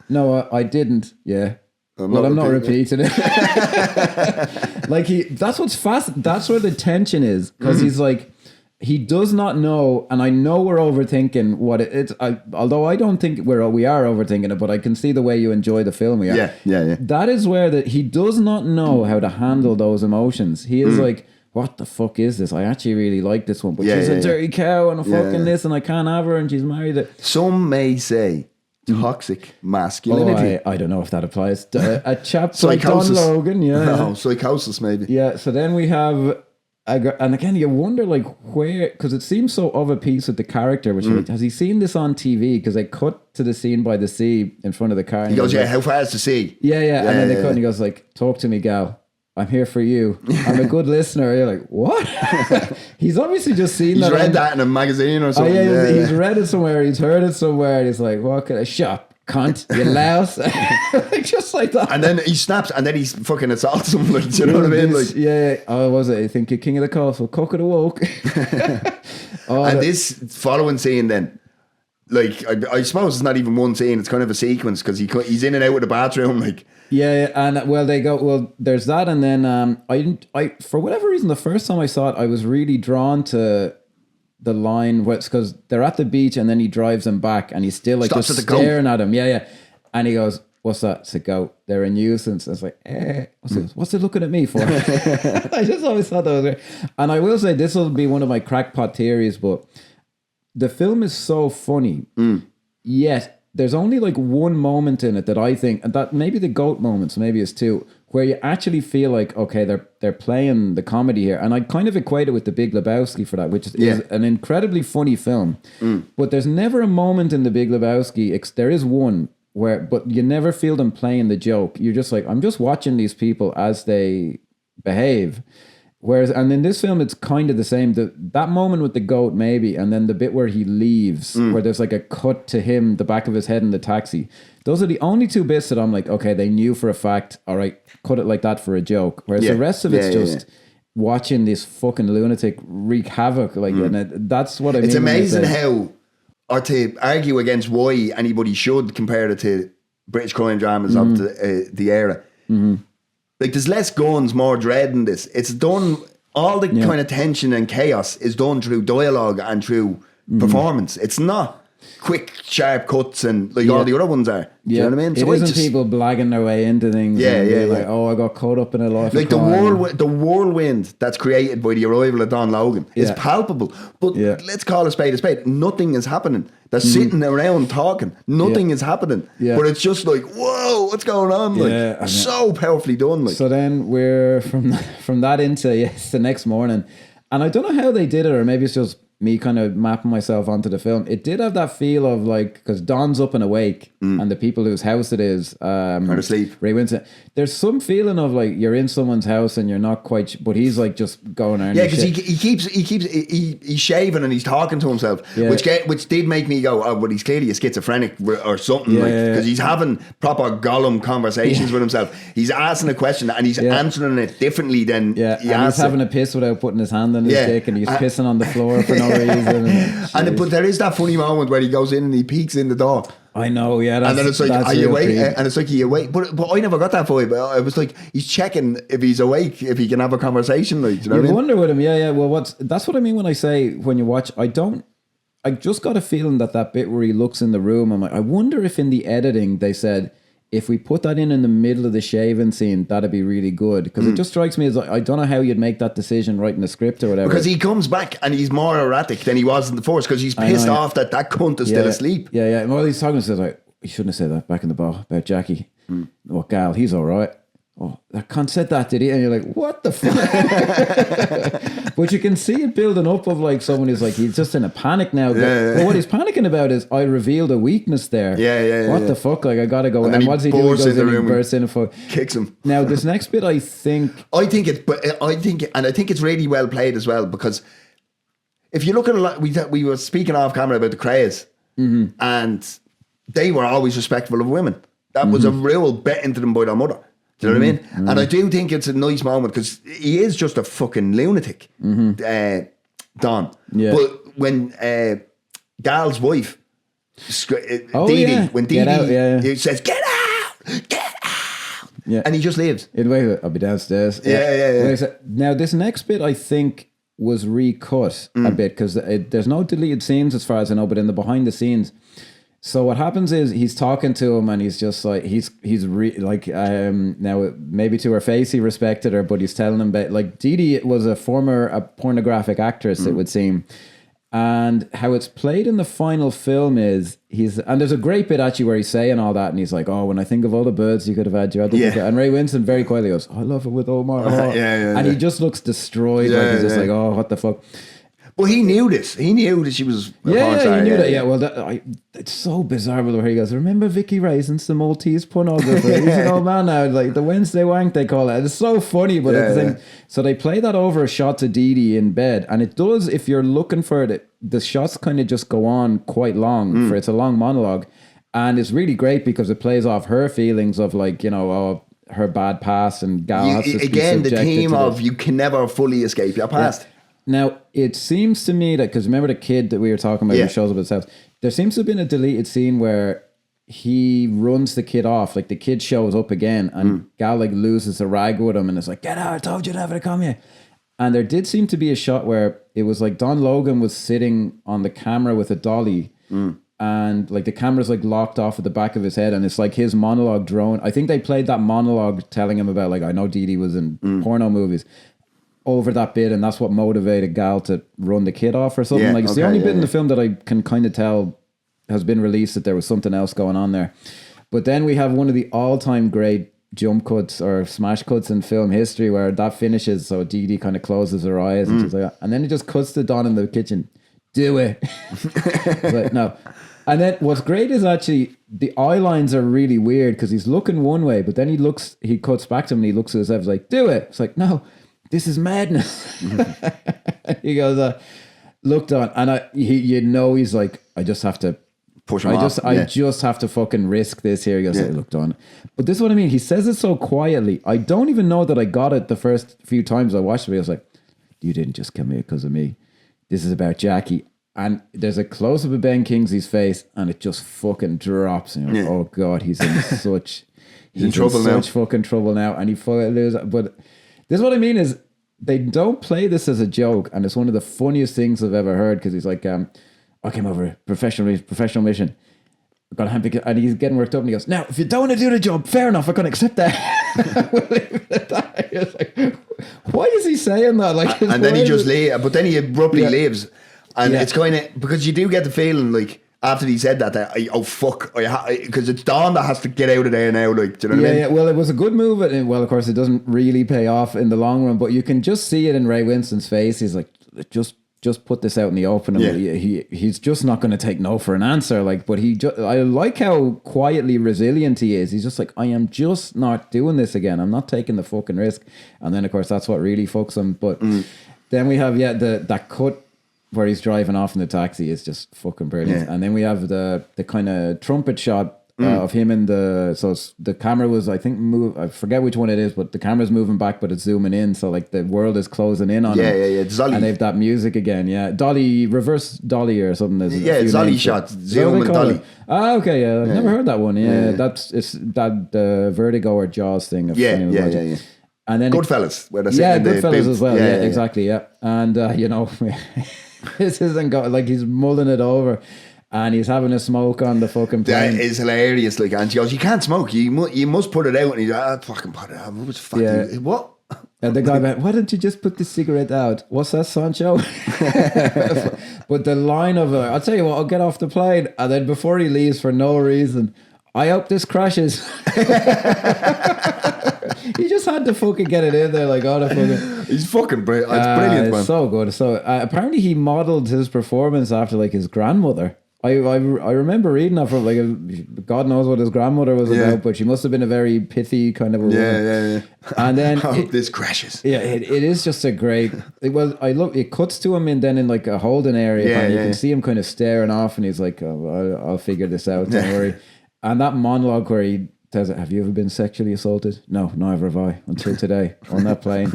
No, I didn't. Yeah. I'm not repeating it. Like that's what's fast. That's where the tension is, because he's like, he does not know, and I know we're overthinking what it's. Although I don't think we are overthinking it, but I can see the way you enjoy the film. Yeah. That is where he does not know how to handle those emotions. He is like, what the fuck is this? I actually really like this one, but she's a dirty cow and a fucking this, and I can't have her, and she's married. Some may say toxic masculinity. I don't know if that applies to a chap like Don Logan. No, psychosis maybe. Yeah. So then we have. And again, you wonder like where, because it seems so of a piece with the character. Which like, has he seen this on TV? Because they cut to the scene by the sea in front of the car. And he goes, yeah, how far is the sea? Yeah. And then they cut and he goes like, talk to me, gal. I'm here for you. I'm a good listener. You're like, what? He's obviously just seen that. He's read that in a magazine or something. He's read it somewhere. He's heard it somewhere. And he's like, what can I shop? Cunt, you louse. Like, just like that. And then he snaps and then he's fucking assaults him. Like, do you know what I mean? Like, Oh, was it? I think you're king of the castle, cock of the woke. This following scene then, Like, I suppose it's not even one scene. It's kind of a sequence because he's in and out of the bathroom. Like, yeah, and they go. Well, there's that, and then I for whatever reason, the first time I saw it, I was really drawn to the line because they're at the beach, and then he drives them back, and he's still like Stops just at the goat. staring at him. Yeah, and he goes, "What's that? It's a goat. They're a nuisance." I was like, what's it looking at me for? I just always thought that was great. And I will say this will be one of my crackpot theories, but the film is so funny, yet there's only like one moment in it that I think, and that maybe the goat moments, maybe it's two, where you actually feel like, okay, they're playing the comedy here. And I kind of equate it with The Big Lebowski for that, which is an incredibly funny film. But there's never a moment in The Big Lebowski, there is one, but you never feel them playing the joke. You're just like, I'm just watching these people as they behave. Whereas, and in this film, it's kind of the same. That moment with the goat, maybe, and then the bit where he leaves, where there's like a cut to him, the back of his head in the taxi. Those are the only two bits that I'm like, okay, they knew for a fact, all right, cut it like that for a joke. Whereas the rest of it's just watching this fucking lunatic wreak havoc. Like, and that's what I mean. It's amazing how, or to argue against why anybody should compare it to British crime dramas of the era. Like, there's less guns, more dread in this. It's done, all the kind of tension and chaos is done through dialogue and through performance. It's not quick, sharp cuts and like all the other ones are. Do you know what I mean? So it isn't people blagging their way into things. Like, oh, I got caught up in a life. Like the whirlwind that's created by the arrival of Don Logan is palpable. But let's call a spade a spade. Nothing is happening. They're sitting around talking. Nothing is happening. But it's just like, whoa, what's going on? Like, so powerfully done. Like. So then we're from that into the next morning. And I don't know how they did it, or maybe it's just me kind of mapping myself onto the film. It did have that feel of like, because Don's up and awake and the people whose house it is are asleep. Ray Winstone. There's some feeling of like you're in someone's house and you're not quite, but he's like just going around. Yeah, because he's shaving and he's talking to himself, which did make me go, oh, but he's clearly a schizophrenic or something, because he's having proper Gollum conversations with himself. He's asking a question and he's answering it differently than he's having a piss without putting his hand on his dick, and he's pissing on the floor for no reason. But there is that funny moment where he goes in and he peeks in the door. I know, and then it's like, are you awake? And it's like, are you awake? But I never got that vibe. I was like, he's checking if he's awake, if he can have a conversation. Like, you know what I mean? Wonder with him, Well, that's what I mean when I say when you watch. I just got a feeling that bit where he looks in the room, I'm like, I wonder if in the editing they said, if we put that in the middle of the shaving scene, that'd be really good. Because it just strikes me as like, I don't know how you'd make that decision writing the script or whatever. Because he comes back and he's more erratic than he was in the first, because he's pissed off that cunt is still asleep. Yeah. And while he's talking, he says like, he shouldn't have said that back in the bar about Jackie. Oh, gal, he's all right. Oh, that cunt said that, did he? And you're like, what the fuck? But you can see it building up of like someone who's like, he's just in a panic now. But what he's panicking about is, I revealed a weakness there. What the fuck? Like, I gotta go. And what's he doing? He goes in and bursts in and kicks him. Now, this next bit, I think it's really well played as well, because if you look at a lot, we were speaking off camera about the Crays, and they were always respectful of women. That was a real bet into them by their mother. Do you know what I mean? And I do think it's a nice moment, because he is just a fucking lunatic, Don. Yeah. But when Gal's wife, when Dee says, get out, and he just leaves. I'll be downstairs. Now, this next bit, I think, was recut a bit, because there's no deleted scenes as far as I know, but in the behind the scenes. So what happens is he's talking to him, and he's just like, now maybe to her face he respected her, but he's telling him about, like, Dee Dee was a pornographic actress, it would seem. And how it's played in the final film is and there's a great bit actually where he's saying all that, and he's like, oh, when I think of all the birds you could have had, and Ray Winstone very quietly goes, I love it with all my heart. And he just looks destroyed, like he's just like, oh, what the fuck. Well, he knew this. He knew that she was a porn star. He knew that. Yeah, well, it's so bizarre where he goes, remember Vicky Raisins, the Maltese pornographer? He's an old man now, like the Wednesday wank, they call it. It's so funny, but so they play that over a shot to Dee Dee in bed, and it does, if you're looking for it, the shots kind of just go on quite long, it's a long monologue, and it's really great because it plays off her feelings of, like, you know, her bad past, and Gal again, the theme of you can never fully escape your past. Now, it seems to me that, because remember the kid that we were talking about who shows up at his house, there seems to have been a deleted scene where he runs the kid off, like the kid shows up again, and Gal like loses a rag with him, and it's like, get out, I told you never to come here. And there did seem to be a shot where it was like Don Logan was sitting on the camera with a dolly, and like the camera's like locked off at the back of his head, and it's like his monologue drone. I think they played that monologue telling him about like, I know Dee Dee was in porno movies over that bit, and that's what motivated Gal to run the kid off or something. Yeah, like it's the only bit in the film that I can kind of tell has been released that there was something else going on there. But then we have one of the all-time great jump cuts or smash cuts in film history where that finishes, so Dee Dee kind of closes her eyes and she's like, and then it just cuts to Don in the kitchen. Do it. Like, no. And then what's great is actually the eye lines are really weird because he's looking one way, but then he cuts back to him and he looks at himself like, do it. It's like, no, this is madness. He goes, look, Don, and he's like, I just have to push him off. I just have to fucking risk this here. He goes, hey, look, Don. But this is what I mean. He says it so quietly. I don't even know that I got it the first few times I watched it. I was like, you didn't just come here because of me. This is about Jackie. And there's a close-up of Ben Kingsley's face and it just fucking drops. And you're like, oh God, he's in he's in trouble now. Such fucking trouble now. And he fucking loses. But this is what I mean is they don't play this as a joke. And it's one of the funniest things I've ever heard because he's like, I came over professional mission. I've got a handpick, and he's getting worked up, and he goes, "Now, if you don't want to do the job, fair enough. I can accept that." Like, why is he saying that? Like, and then he just leaves, but then he abruptly leaves, and it's kind of because you do get the feeling like after he said that, oh fuck, because it's Don that has to get out of there now. Like, do you know what I mean? Yeah. Well, it was a good move, and well, of course, it doesn't really pay off in the long run, but you can just see it in Ray Winston's face. He's like, just put this out in the open. He's just not going to take no for an answer. Like, but I like how quietly resilient he is. He's just like, I am just not doing this again. I'm not taking the fucking risk. And then of course that's what really fucks him. But then we have that cut where he's driving off in the taxi is just fucking brilliant. And then we have the kind of trumpet shot of him in the camera was, I think, I forget which one it is, but the camera's moving back, but it's zooming in. So like the world is closing in on him. Yeah. Dolly. And they have that music again. Yeah. Dolly, reverse Dolly or something. There's Dolly shots. Zoom and Dolly. Ah, okay. Yeah. I've never heard that one. Yeah. It's that Vertigo or Jaws thing. Yeah. And then Goodfellas. Where Goodfellas as well. Yeah, exactly. Yeah. And, this isn't like he's mulling it over. And he's having a smoke on the fucking plane. That is hilarious. Like, and she goes, "You can't smoke. You must put it out." And he's like, "Fucking put it out." What? And the guy went, "Why don't you just put the cigarette out?" What's that, Sancho? But the line of I'll tell you what, I'll get off the plane. And then before he leaves for no reason, I hope this crashes. He just had to fucking get it in there, like, oh, the fucking. He's fucking brilliant. It's brilliant, man. So good. So apparently he modeled his performance after like his grandmother. I remember reading that from like God knows what his grandmother was about, but she must have been a very pithy kind of a woman. Yeah. And then I hope this crashes. Yeah, it is just a great. It cuts to him in like a holding area. And you can see him kind of staring off, and he's like, oh, I'll figure this out. Don't worry. And that monologue where he says, "Have you ever been sexually assaulted?" "No, neither have I until today on that plane."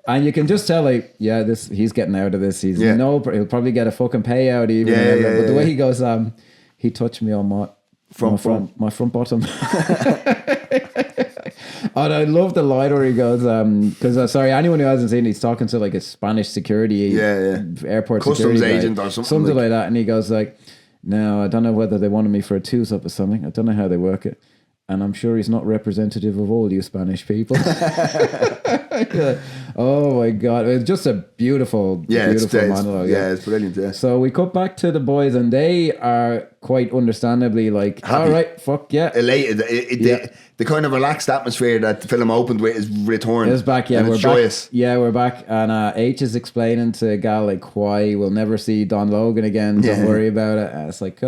And you can just tell, like, he's getting out of this. He'll probably get a fucking payout even. But the way he goes, he touched me on my front bottom. And I love the line where he goes, because sorry, anyone who hasn't seen it, he's talking to like a Spanish security, airport customs security agent guy, or something like that, and he goes like, "No, I don't know whether they wanted me for a twos-up or something. I don't know how they work it. And I'm sure he's not representative of all you Spanish people." Oh my God. It's just a beautiful monologue. It's brilliant. Yeah. So we cut back to the boys and they are quite understandably like, happy. All right, fuck yeah. Elated. The kind of relaxed atmosphere that the film opened with is returned. It's back, yeah. And it's joyous. Yeah, we're back. And H is explaining to Gal like why we'll never see Don Logan again. Don't worry about it. And it's like,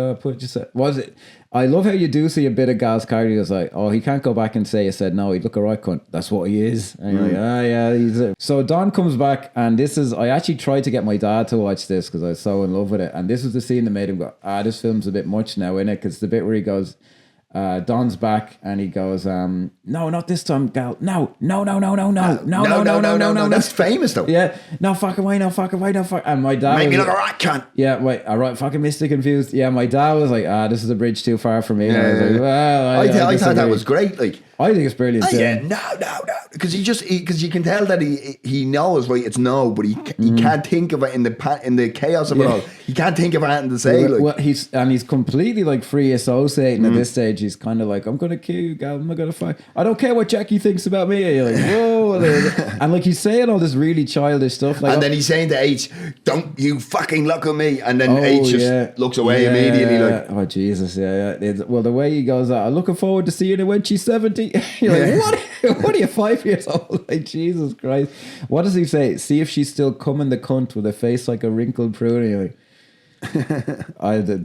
I love how you do see a bit of Gal's character. It's like, oh, he can't go back and say, "I said no, he'd look a right cunt." That's what he is. And you're like, he's it. So Don comes back, and I actually tried to get my dad to watch this because I was so in love with it. And this was the scene that made him go, this film's a bit much now, innit? Because the bit where he goes, Don's back and he goes, no, not this time, gal. No. That's famous though. Yeah, no fucking way, no fucking way, no fuck. And my dad Make was me look a rat cunt. yeah, wait, all right, fucking Mr. Confused. Yeah, my dad was like, this is a bridge too far for me. And I was like, well, I thought that disagree. was great. Like, I think it's brilliant. yeah, no, because because you can tell that he knows, right? It's no, but he can't think of it in the chaos of it all. He can't think of anything to say. Well, he's completely like free associating at this stage. He's kind of like, I'm gonna kill you, gal. I'm gonna fight. I don't care what Jackie thinks about me. And you're like, whoa, and like he's saying all this really childish stuff. Like, and then he's saying to H, "Don't you fucking look at me." And then H just looks away immediately. Like, oh Jesus, well, the way he goes, I'm looking forward to seeing her when she's 70. You're like, what are you, 5 years old? Like, Jesus Christ. What does he say? See if she's still coming the cunt with a face like a wrinkled prune. You're like,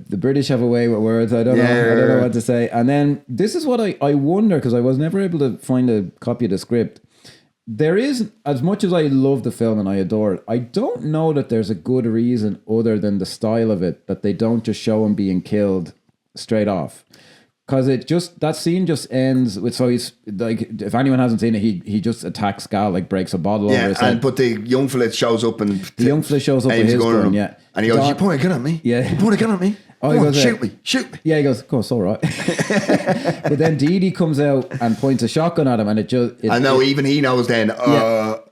the British have a way with words. I don't know what to say. And then this is what I wonder, because I was never able to find a copy of the script. There is, as much as I love the film and I adore it, I don't know that there's a good reason other than the style of it that they don't just show him being killed straight off. Because that scene just ends with, so he's like, if anyone hasn't seen it, he just attacks Gal, like breaks a bottle over his head. But the young fella shows up and the young fella shows up with his gun, and he goes, "You point a gun at me? Yeah, you point a gun at me? Oh, he goes, shoot me. Yeah, he goes, of course, all right. But then Dee Dee comes out and points a shotgun at him, and I know, even he knows then.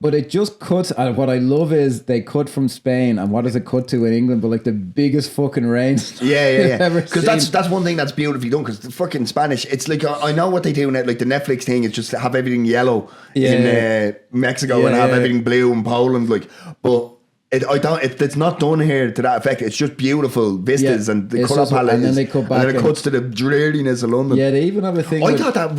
But it just cuts, and what I love is they cut from Spain, and what does it cut to in England? But like the biggest fucking rain. Yeah. Because that's one thing that's beautifully done. Because the fucking Spanish, it's like, I know what they do now. Like the Netflix thing is just to have everything yellow in Mexico and have everything blue in Poland. Like, but. It's not done here to that effect. It's just beautiful vistas and the colour palette. And then they cut back. And then it cuts to the dreariness of London. Yeah, they even have a thing. I thought that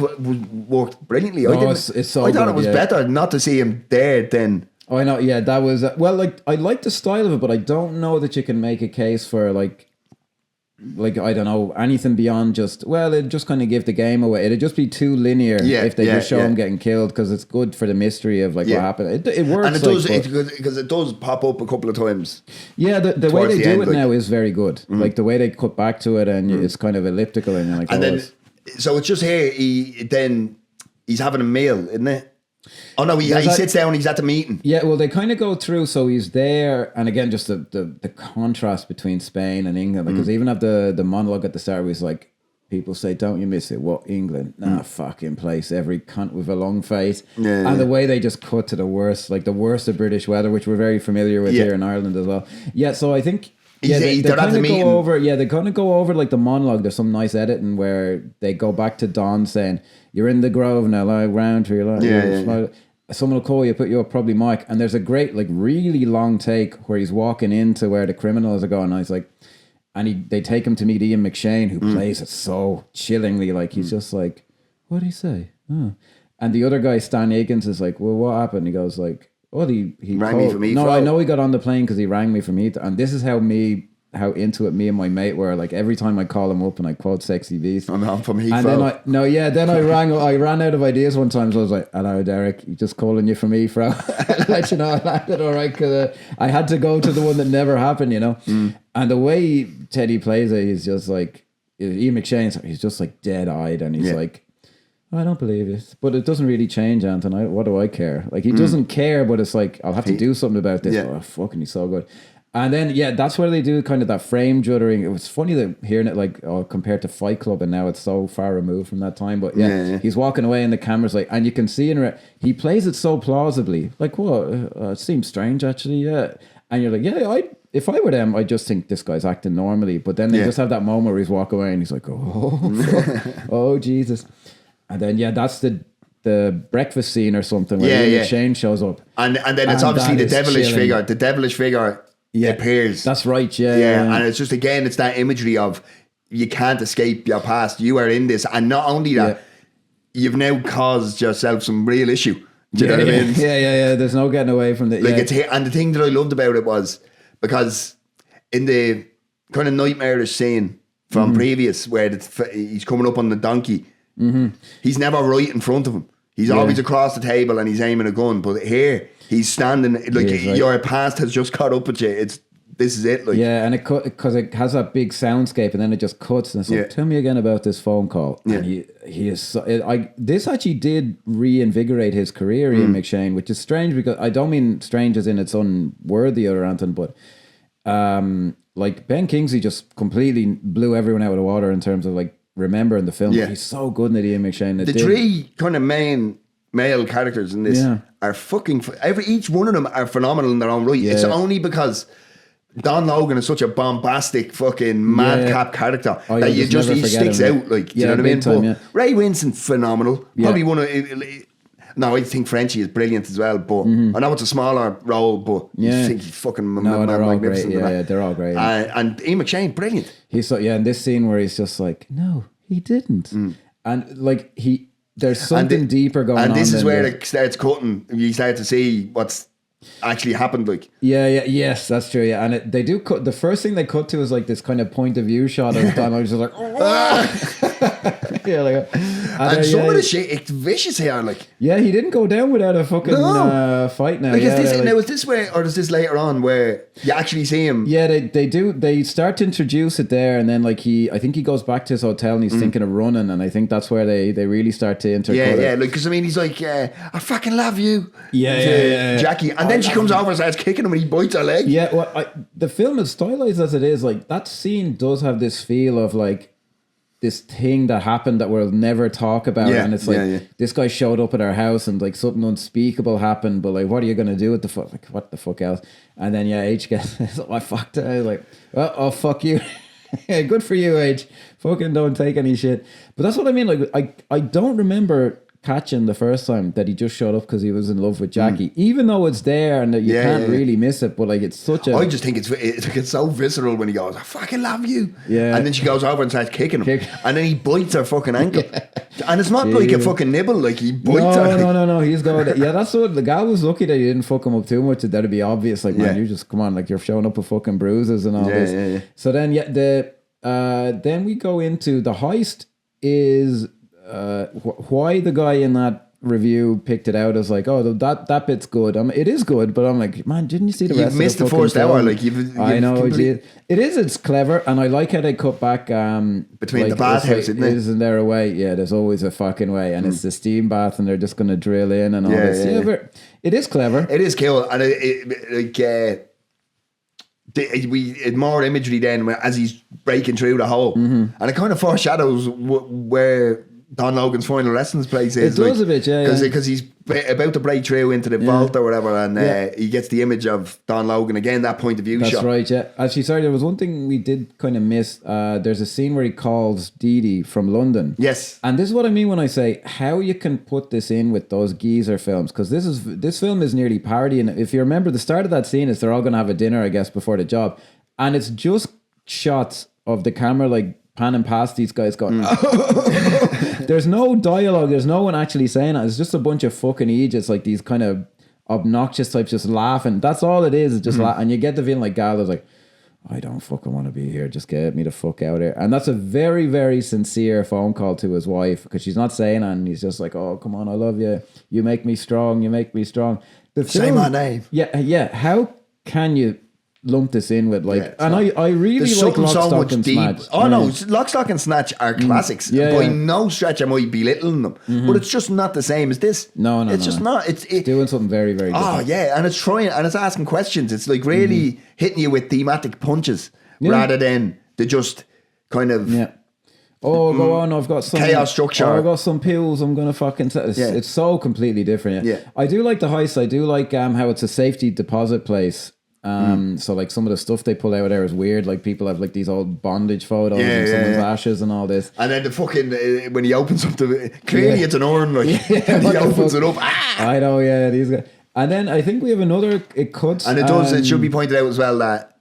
worked brilliantly. I thought it was better not to see him there then. Oh, I know. Yeah, that was well. Like, I like the style of it, but I don't know that you can make a case for like I don't know, anything beyond just, well, it'd just kind of give the game away. It'd just be too linear if they just show him getting killed, because it's good for the mystery of like what happened. It works, and it does, because it does pop up a couple of times. Yeah, the way they do it now is very good. Like the way they cut back to it, and it's kind of elliptical, and you're like, and then so it's just here. He's having a meal, isn't it? Oh no, he sits down, he's at the meeting. Yeah, well, they kind of go through, so he's there, and again, just the contrast between Spain and England, because even at the monologue at the start where he's like, people say, don't you miss it? What, England? Nah, fucking place, every cunt with a long face. And the way they just cut to the worst, like the worst of British weather, which we're very familiar with here in Ireland as well. Yeah, so I think... they kind of go over. Yeah, they kind of go over like the monologue. There's some nice editing where they go back to Don saying, "You're in the Grove now, lie round here." Someone will call you, put you up, probably Mike. And there's a great, like, really long take where he's walking into where the criminals are going. And he's like, and they take him to meet Ian McShane, who plays it so chillingly. Like, he's just like, "What did he say?" Oh. And the other guy, Stan Higgins, is like, "Well, what happened?" He goes like, "Oh, he rang me from Heathrow." No, I know he got on the plane because he rang me from Heathrow. And this is how into it me and my mate were. Like, every time I call him up and I quote Sexy Beast. I'm from Heathrow. And then I ran out of ideas one time, so I was like, "Hello, Derek, just calling you from Heathrow." Let you know I landed all right, because I had to go to the one that never happened, you know. And the way Teddy plays it, he's just like, Ian McShane, he's just like dead-eyed, and he's like, "I don't believe it," but it doesn't really change, Anton. What do I care? Like, he doesn't care, but it's like, I'll have to do something about this. Oh, fucking, he's so good. And then, that's where they do kind of that frame juddering. It was funny that hearing it like compared to Fight Club, and now it's so far removed from that time. But he's walking away and the camera's like, and you can see he plays it so plausibly. Like, what? It seems strange, actually, yeah. And you're like, if I were them, I'd just think this guy's acting normally. But then they just have that moment where he's walking away and he's like, "Oh, fuck. Oh, Jesus." And then, that's the breakfast scene or something where Ian McShane shows up. And then it's obviously the devilish figure. The devilish figure appears. That's right, yeah. And it's just, again, it's that imagery of, you can't escape your past. You are in this. And not only that, you've now caused yourself some real issue. Do you know what I mean? Yeah. There's no getting away from it. It's here. And the thing that I loved about it was, because in the kind of nightmarish scene from previous, where he's coming up on the donkey, he's never right in front of him. He's always across the table and he's aiming a gun. But here, he's standing, like, your past has just caught up with you. It's this is it. Like, yeah, and because it has that big soundscape, and then it just cuts, and it's like, tell me again about this phone call. Yeah. And he is. This actually did reinvigorate his career, Ian McShane, which is strange because I don't mean strange as in it's unworthy or anything, but like Ben Kingsley just completely blew everyone out of the water in terms of like remembering the film. He's so good in it, Ian McShane. The three kind of main male characters in this are fucking each one of them are phenomenal in their own right. It's only because Don Logan is such a bombastic fucking madcap character that you just he sticks out, like, do you know what I mean? But Ray Winston, phenomenal. Probably one of no, I think Frenchie is brilliant as well, but I know it's a smaller role, but I think he's fucking they're all great. Yeah, they're all great. And Ian McShane, brilliant. He's so in this scene where he's just like, no, he didn't, and like there's something deeper going on. And this is where it starts cutting. You start to see what's actually happened. Like, yes, that's true. Yeah, and they do cut. The first thing they cut to is like this kind of point of view shot of Don Logan, just like, yeah, like, and some of the shit, it's vicious here. Like, he didn't go down without a fucking fight now. Like, is this way, or is this later on where you actually see him? Yeah, they start to introduce it there, and then like I think he goes back to his hotel and he's thinking of running, and I think that's where they really start to intercut it. Like, because I mean, he's like, I fucking love you, Jackie, and then she comes over and starts kicking him, and he bites her leg. Yeah, well, the film is stylized as it is. Like, that scene does have this feel of like this thing that happened that we'll never talk about, and it's like this guy showed up at our house and like something unspeakable happened, but like, what are you gonna do with the fuck? Like, what the fuck else? And then H gets, I fucked it. I was like, oh fuck you. Good for you, H. Fucking don't take any shit. But that's what I mean. Like, I don't remember catching the first time that he just showed up because he was in love with Jackie, even though it's there and you can't really miss it, but like, it's such a... I just think it's so visceral when he goes, I fucking love you, and then she goes over and starts kicking him, and then he bites her fucking ankle, and it's not like a fucking nibble, like he bites her. No, he's going, that's what the guy was lucky that he didn't fuck him up too much, that'd be obvious, like, man, you just, come on, like, you're showing up with fucking bruises and all this. So then then we go into the heist is why the guy in that review picked it out as like, oh, that bit's good. It is good, but I'm like, man, didn't you see the rest? You missed the first hour. Like, I know it's clever, and I like how they cut back between like, the bathhouse, like, isn't there a way? Yeah, there's always a fucking way, and it's the steam bath, and they're just going to drill in and all this. It is clever. It is cool, and it more imagery then as he's breaking through the hole, and it kind of foreshadows where Don Logan's final lessons place is. It does a bit, because he's about to break through into the vault or whatever, and he gets the image of Don Logan again, that point of view shot. That's right, yeah. Actually, sorry, there was one thing we did kind of miss. There's a scene where he calls Dee Dee from London. Yes. And this is what I mean when I say how you can put this in with those geezer films, because this film is nearly parodying. If you remember, the start of that scene is they're all going to have a dinner, I guess, before the job, and it's just shots of the camera like panning past these guys going, there's no dialogue, there's no one actually saying it, it's just a bunch of fucking idiots, like these kind of obnoxious types just laughing. That's all it is, just and you get the feeling like Gallo's like, I don't fucking want to be here, just get me the fuck out of here. And that's a very, very sincere phone call to his wife, because she's not saying that, and he's just like, oh, come on, I love you, you make me strong, say my name. How can you lump this in with like, and I really like Lock, Stock and Snatch. No, Lock, Stock and Snatch are classics. By no stretch am I belittling them, but it's just not the same as this. No, it's just not. It's doing something very, very different. Oh yeah, and it's trying, and it's asking questions. It's like really hitting you with thematic punches rather than the just kind of oh, go on, I've got some chaos structure. I've got some pills, I'm gonna fucking it's so completely different. I do like the heist. I do like how it's a safety deposit place. So like some of the stuff they pull out there is weird. Like people have like these old bondage photos and someone's ashes and all this. And then the fucking when he opens up clearly it's an urn, like and he opens it up. I know, these guys. And then I think we have another. It cuts, and it does. It should be pointed out as well that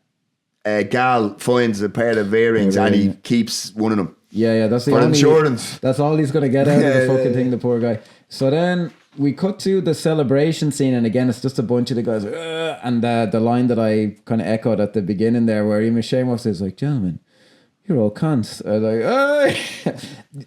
Gal finds a pair of earrings and he keeps one of them. That's the for only insurance. That's all he's gonna get out of the fucking thing. The poor guy. So then we cut to the celebration scene, and again, it's just a bunch of the guys, and the line that I kind of echoed at the beginning there, where even Seamus is like, "Gentlemen, you're all cunts." Like,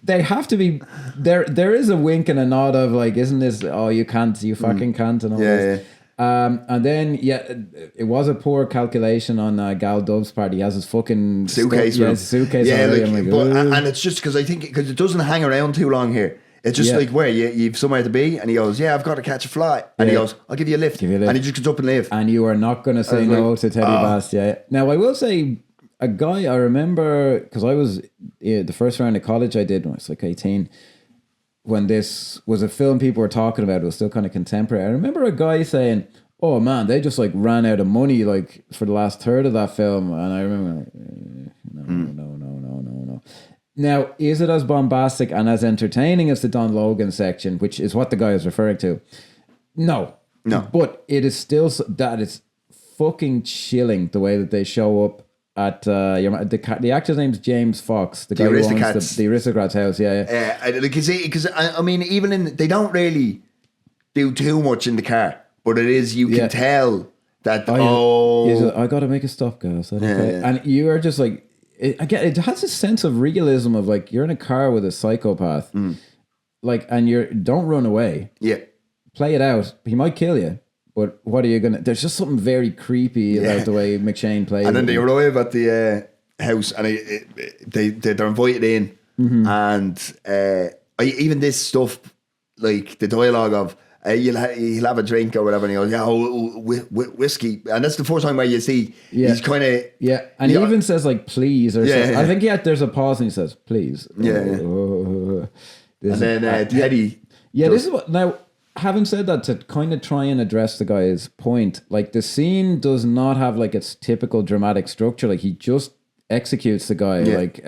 they have to be there. There is a wink and a nod of like, "Isn't this? Oh, you can't, you fucking can't," and all this. And then, it was a poor calculation on Gal Dove's part. He has his fucking suitcase. His suitcase. Yeah, already. like, and it's just because I think because it doesn't hang around too long here. It's just like where you've somewhere to be, and he goes, "Yeah, I've got to catch a flight," and he goes, "I'll give you a lift," and he just gets up and leave. And you are not going to say no to Teddy Bass. Yeah. Now I will say, a guy I remember, because I was the first round of college I did when I was like 18. When this was a film people were talking about, it was still kind of contemporary. I remember a guy saying, "Oh man, they just like ran out of money like for the last third of that film," and I remember, no. Now, is it as bombastic and as entertaining as the Don Logan section, which is what the guy is referring to? No. But it is still, that is fucking chilling the way that they show up at, the actor's name's James Fox, the guy who owns the Aristocrats house, Because I mean, even they don't really do too much in the car, but it is, you can tell that, I got to make a stop, guys. And you are just like, it has a sense of realism of like you're in a car with a psychopath, like, and don't run away. Yeah, play it out. He might kill you, but what are you gonna? There's just something very creepy about the way McShane plays. And then they arrive at the house, and they're invited in, and even this stuff, like the dialogue of. He'll have a drink or whatever, and he goes, whiskey, and that's the first time where you see he's kind of and he even says like please or something. I think there's a pause and he says please, and then Teddy, this is what now. Having said that, to kind of try and address the guy's point, like the scene does not have like its typical dramatic structure. Like he just executes the guy like.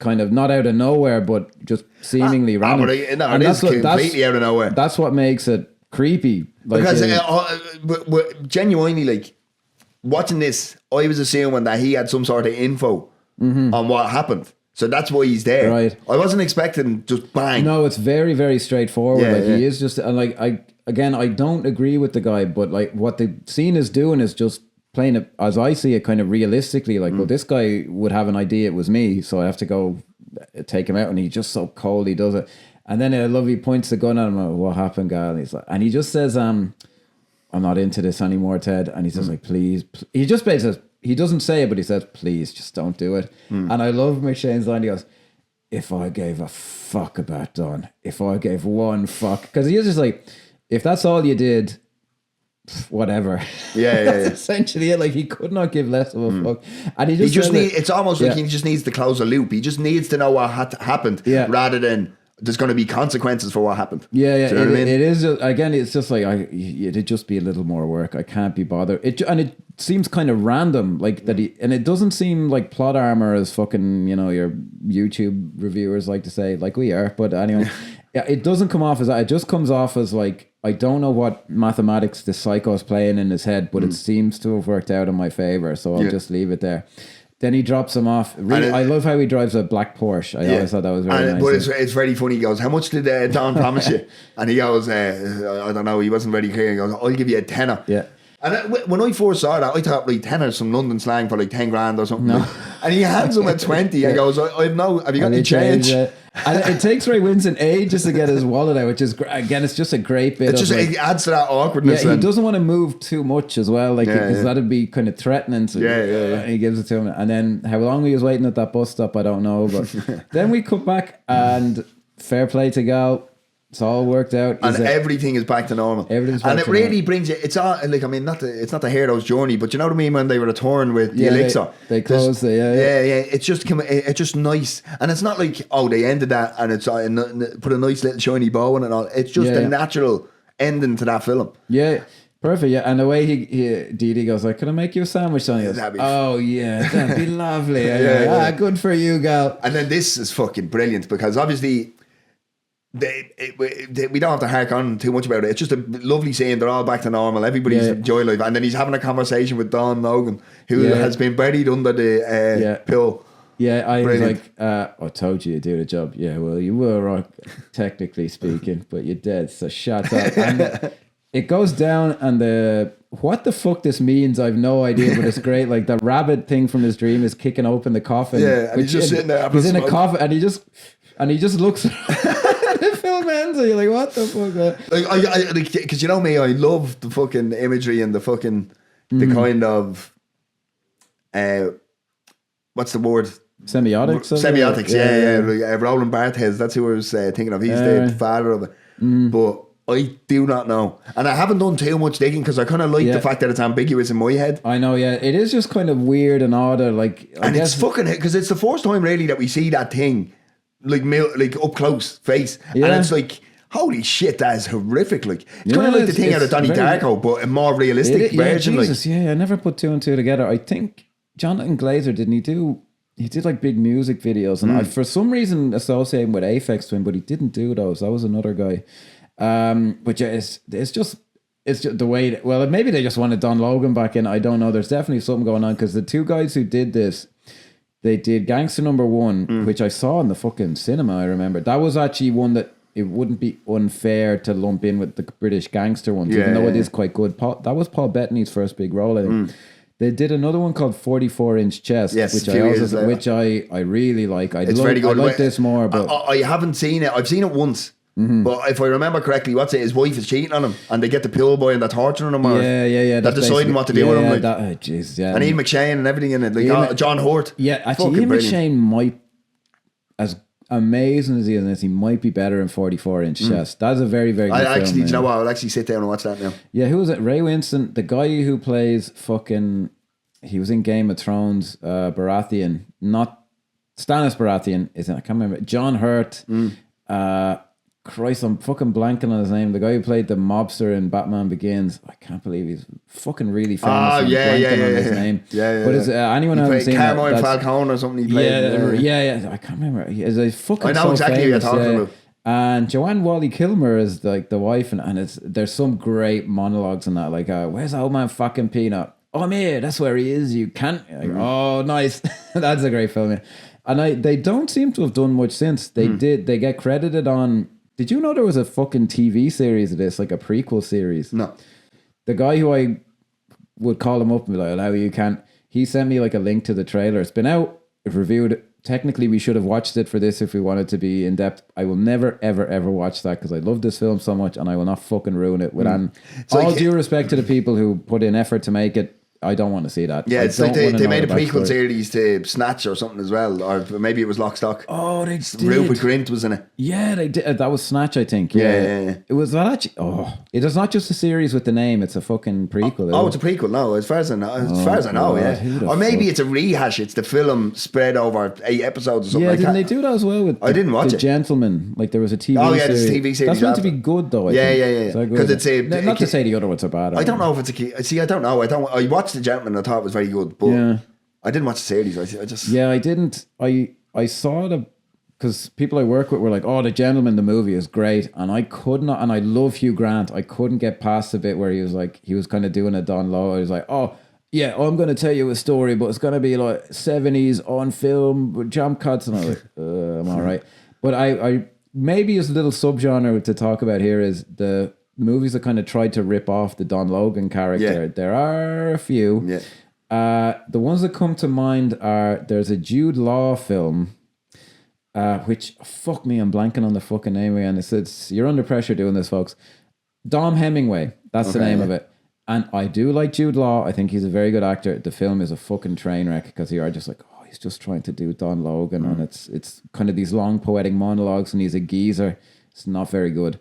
Kind of not out of nowhere, but just seemingly random. It is completely out of nowhere. That's what makes it creepy. Like, because genuinely, like watching this, I was assuming that he had some sort of info on what happened. So that's why he's there. Right. I wasn't expecting just bang. No, it's very, very straightforward. He is just, and like I don't agree with the guy, but like what the scene is doing is just playing it as I see it, kind of realistically. Like, well, this guy would have an idea it was me, so I have to go take him out, and he's just so cold. He does it, and then I love he points the gun at him. Like, what happened, guy? And he's like, and he just says, "I'm not into this anymore, Ted." And he says, like, please. He just basically says, he doesn't say it, but he says, "Please, just don't do it." And I love McShane's line. He goes, "If I gave a fuck about Don, if I gave one fuck," because he is just like, if that's all you did. Whatever. That's essentially it. Like he could not give less of a fuck, and he just it's almost like he just needs to close a loop. He just needs to know what happened, rather than there's going to be consequences for what happened. Do you know what I mean? It is just, again, it's just like it'd just be a little more work. I can't be bothered. It seems kind of random, like that and it doesn't seem like plot armor as fucking your YouTube reviewers like to say, like we are. But anyway, it doesn't come off as that. It just comes off as like, I don't know what mathematics the psycho's playing in his head, but it seems to have worked out in my favor, so I'll just leave it there. Then he drops him off. Really, I love how he drives a black Porsche. I always thought that was very nice. But it's very funny. He goes, "How much did Don promise you?" And he goes, "I don't know." He wasn't very clear. He goes, "I'll give you a tenner." Yeah. And when I first saw that, I thought like tenner's some London slang for like 10 grand or something. No. And he hands him a 20 and goes, "I have no. Have you got any change?" And it takes Ray Winston ages to get his wallet out, which is again, it's just a great bit. It adds to that awkwardness. Yeah, he doesn't want to move too much as well, like because that'd be kind of threatening. So he gives it to him, and then how long he was waiting at that bus stop, I don't know. But then we cut back, and fair play to Gal. It's all worked out, and everything is back to normal. Everything's back and it to really normal. brings you. It's all like, I mean, it's not the hero's journey, but you know what I mean when they return with the elixir. They close it. It's just nice, and it's not like they ended that and it's put a nice little shiny bow on it and all. It's just a natural ending to that film. Yeah. Perfect, yeah. And the way Didi goes like, "Can I make you a sandwich?" And he goes, that'd be lovely. Good for you, Gal. And then this is fucking brilliant because obviously. We don't have to hark on too much about it. It's just a lovely scene. They're all back to normal. Everybody's enjoying life, and then he's having a conversation with Don Logan, who has been buried under the pill. Yeah, I was like, I told you to do the job. Yeah, well, you were right, technically speaking, but you're dead. So shut up. And it goes down, and what the fuck this means, I've no idea, but it's great. Like the rabbit thing from his dream is kicking open the coffin. Yeah, and he's just sitting there. He's in a coffin, and he just looks. film ends and you're like, what the fuck? Like, because you know me, I love the fucking imagery and the fucking the kind of what's the word? Semiotics. Semiotics, yeah. Like, Roland Barthes, that's who I was thinking of. He's the father of it. But I do not know. And I haven't done too much digging because I kind of like the fact that it's ambiguous in my head. I know, yeah. It is just kind of weird and odd. Like, and it's fucking, because it's the first time really that we see that thing like up close face. And it's like, holy shit, that is horrific. Like, it's kind of like the thing out of Donnie Darko, but a more realistic version. Jesus, I never put two and two together. I think Jonathan Glazer, he did like big music videos, and I, for some reason, associate him with Aphex Twin, but he didn't do those. That was another guy. But yeah, it's just the way. Well, maybe they just wanted Don Logan back in. I don't know. There's definitely something going on because the two guys who did this, they did Gangster Number One, which I saw in the fucking cinema. I remember that was actually one that it wouldn't be unfair to lump in with the British gangster ones, even though it is quite good. That was Paul Bettany's first big role, I think. They did another one called 44-inch Chest, which I really like. It's very good. I like this more, but I haven't seen it. I've seen it once, but if I remember correctly, his wife is cheating on him, and they get the pill boy and they're torturing him. They're deciding what to do with him. Like, and Ian McShane and everything in it, like John Hurt. Yeah, actually, Ian McShane might, as amazing as he is in this, he might be better in 44-inch Chest. That's a very, very good film. Do you know what? I'll actually sit down and watch that now. Yeah, who was it? Ray Winston, the guy who plays he was in Game of Thrones, Baratheon, not Stannis Baratheon, I can't remember. John Hurt. Christ, I'm fucking blanking on his name. The guy who played the mobster in Batman Begins. I can't believe he's fucking really famous. On his name. But is anyone who hasn't seen Carmine Falcone or something he played? Yeah. I can't remember. He's a fucking. I know exactly who you're talking about. And Joanne Wally Kilmer is like the wife, and there's some great monologues in that. Like, where's old man fucking Peanut? Oh, I'm here. That's where he is. You can't. Like, oh, nice. That's a great film. Yeah. And they don't seem to have done much since. They did. They get credited on. Did you know there was a fucking TV series of this, like a prequel series? No. The guy who I would call him up and be like, "No, you can't." He sent me like a link to the trailer. It's been out. I've reviewed it. Technically, we should have watched it for this if we wanted to be in depth. I will never, ever, ever watch that because I love this film so much, and I will not fucking ruin it. With all due respect to the people who put in effort to make it, I don't want to see that. Yeah, it's like they made a prequel series to Snatch or something as well, or maybe it was Lock, Stock. Oh, they did. Rupert Grint was in it. Yeah, they did. That was Snatch, I think. Yeah. It was that actually. Oh, it is not just a series with the name; it's a fucking prequel. It's a prequel. No, as far as I know, yeah. Or maybe it's a rehash. It's the film spread over 8 episodes or something. Yeah, like didn't they do that as well with? I didn't watch it. Gentleman, like there was a TV. Oh yeah, there's a TV series. That's meant to be good though. Yeah. Because it's not to say the other ones are bad. I don't know if it's a key. See, I don't know. I watched The Gentleman. I thought it was very good, but I didn't watch the series. I didn't. I saw the because people I work with were like, "Oh, The Gentleman, the movie is great," and I could not. And I love Hugh Grant. I couldn't get past the bit where he was kind of doing a Don Logan. He was like, "Oh, yeah, I'm going to tell you a story, but it's going to be like 70s on film with jump cuts," and I was like, "I'm all right." But I maybe as a little subgenre to talk about here is the movies that kind of tried to rip off the Don Logan character. Yeah. There are a few. Yeah. The ones that come to mind are there's a Jude Law film, which fuck me, I'm blanking on the fucking name again. It's you're under pressure doing this, folks. Dom Hemingway, that's the name of it. And I do like Jude Law. I think he's a very good actor. The film is a fucking train wreck because you are just like, oh, he's just trying to do Don Logan, and it's kind of these long poetic monologues, and he's a geezer. It's not very good.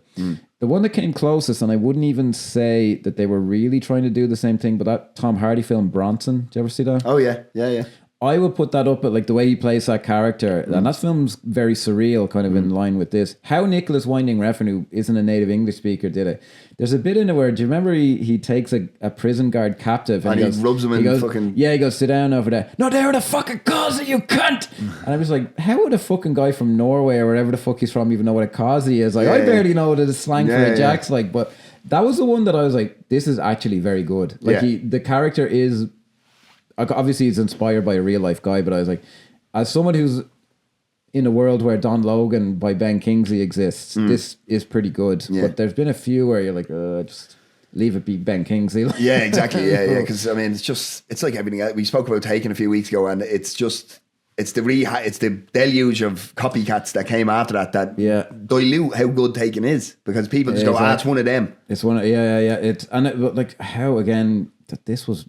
The one that came closest, and I wouldn't even say that they were really trying to do the same thing, but that Tom Hardy film, Bronson, did you ever see that? Oh, yeah. I would put that up at like the way he plays that character. And that film's very surreal, kind of in line with this. How Nicholas Winding Refn, who isn't a native English speaker, did it. There's a bit in it where, do you remember he takes a prison guard captive and he rubs him in fucking... Yeah, he goes, sit down over there. No, they're the fucking cause you cunt! And I was like, how would a fucking guy from Norway or wherever the fuck he's from even know what a causey is? Like, I barely know what the slang for a jack's like, but that was the one that I was like, this is actually very good. Like, the character is... Obviously, he's inspired by a real life guy, but I was like, as someone who's in a world where Don Logan by Ben Kingsley exists, this is pretty good. Yeah. But there's been a few where you're like, just leave it be Ben Kingsley. Yeah, exactly. Yeah. Because I mean, it's like everything else. We spoke about Taken a few weeks ago, and it's just it's the deluge of copycats that came after that dilute how good Taken is, because people just go, it's one of them. It's one of, It's like how again that this was.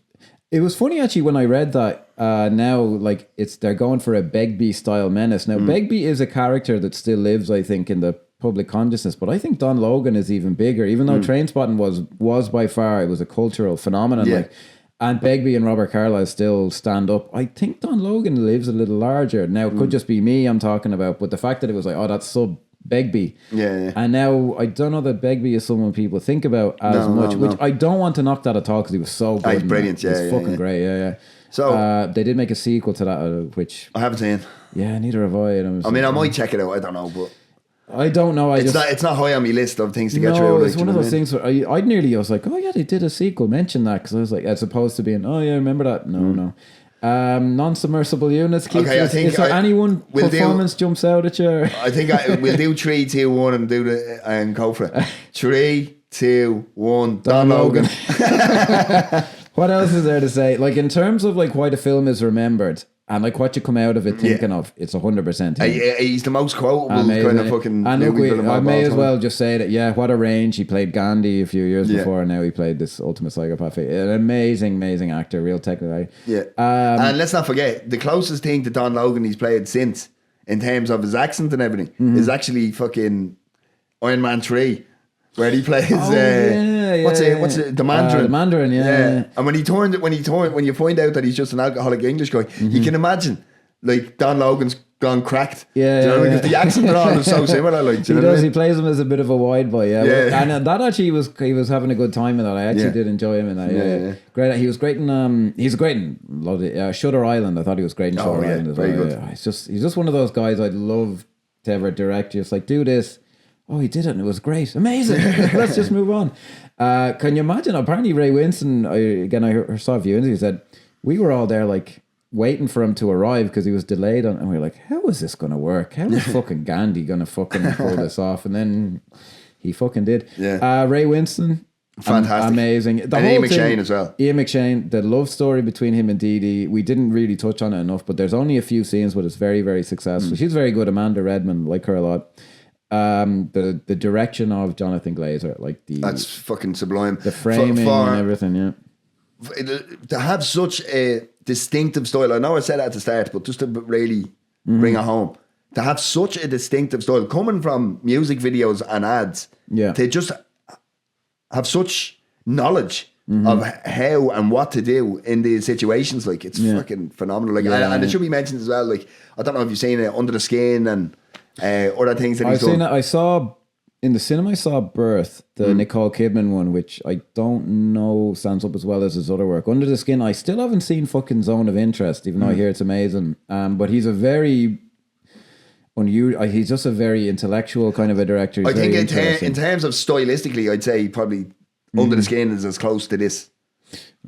It was funny actually when I read that. Now like they're going for a Begbie style menace. Now Begbie is a character that still lives, I think, in the public consciousness, but I think Don Logan is even bigger. Even though Trainspotting was by far, it was a cultural phenomenon. Yeah. Like, and Begbie and Robert Carlyle still stand up. I think Don Logan lives a little larger. Now, it could just be me I'm talking about, but the fact that it was like, that's sub Begbie. Yeah. And now I don't know that Begbie is someone people think about as much, which I don't want to knock that at all because he was so good. He's brilliant. He's fucking great. Yeah. So they did make a sequel to that, which I haven't seen. Yeah, neither have I. I might check it out. I don't know, but I don't know. It's not high on my list of things to get through. It's one of those things where I was like, oh yeah, they did a sequel. Mention that, because I was like, as opposed to being, oh yeah, remember that? No. Non-submersible units. Okay, I think is there anyone performance jumps out at you? I think we'll do 3, 2, 1 and do and go for it. 3, 2, 1. Don Logan. What else is there to say? Like in terms of like why the film is remembered. And like what you come out of it thinking of, it's 100%. He's the most quotable kind of fucking. And look, I may as well just say that. What a range! He played Gandhi a few years before, and now he played this ultimate psychopath. An amazing actor, real technical. Yeah, and let's not forget the closest thing to Don Logan he's played since, in terms of his accent and everything, is actually fucking Iron Man 3. Where he plays, what's it? The Mandarin. The Mandarin, yeah. And when you find out that he's just an alcoholic English guy, you can imagine, like Don Logan's gone cracked. Yeah, do you know what I mean? Because the accent and all is so similar. Like, he does. He plays him as a bit of a wide boy. Yeah. And that actually he was having a good time in that. I actually did enjoy him in that. Yeah. Great. He was great in. He's great in. Loved it. Shutter Island. I thought he was great in Shutter Island as well. Very good. He's just one of those guys I'd love to ever direct. Just like, do this. Oh, he did it and it was great. Amazing. Let's just move on. Can you imagine? Apparently Ray Winstone, I saw a few interviews, he said, we were all there like waiting for him to arrive because he was delayed and we were like, how is this going to work? How is fucking Gandhi going to fucking pull this off? And then he fucking did. Yeah. Ray Winstone. Fantastic. Amazing. And Ian McShane as well. Ian McShane, the love story between him and Dee Dee, we didn't really touch on it enough, but there's only a few scenes, but it's very, very successful. She's very good. Amanda Redmond, like her a lot. The direction of Jonathan Glazer, like that's fucking sublime. The framing and everything, to have such a distinctive style. I know I said that at the start, but just to really bring it home, to have such a distinctive style coming from music videos and ads, to just have such knowledge of how and what to do in these situations, like it's fucking phenomenal. Like, and it should be mentioned as well. Like, I don't know if you've seen it, Under the Skin and other things that he's done. I saw in the cinema. I saw Birth, the Nicole Kidman one, which I don't know stands up as well as his other work. Under the Skin, I still haven't seen fucking Zone of Interest, even though I hear it's amazing. But he's a very he's just a very intellectual kind of a director. He's I think in terms of stylistically, I'd say probably Under the Skin is as close to this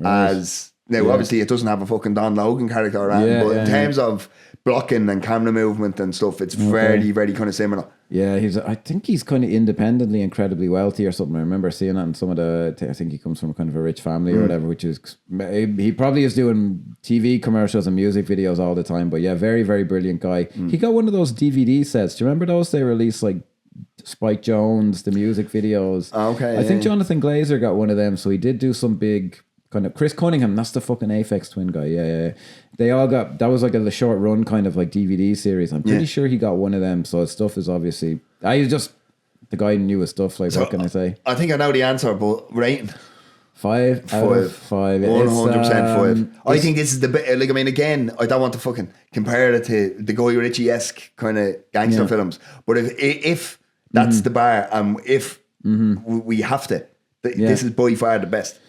as now. Obviously, it doesn't have a fucking Don Logan character around, but in terms of blocking and camera movement and stuff, it's very, very kind of similar. Yeah, I think he's kind of independently incredibly wealthy or something. I remember seeing that in some of I think he comes from kind of a rich family or whatever, which is, he probably is doing TV commercials and music videos all the time, but yeah, very, very brilliant guy. He got one of those DVD sets. Do you remember those? They released like Spike Jones, the music videos. Okay. I think Jonathan Glazer got one of them, so he did do some big kind of Chris Cunningham, that's the fucking Aphex Twin guy. Yeah. They all got, that was like a short run kind of like DVD series. I'm pretty sure he got one of them. So his stuff is obviously, he's just the guy who knew his stuff. Like, so what can I say? I think I know the answer, but rating 5 out of 5. 100% 5. I think this is the bit. Like, I mean, again, I don't want to fucking compare it to the Guy Ritchie-esque kind of gangster films, but if that's the bar, if we have to, this is by far the best.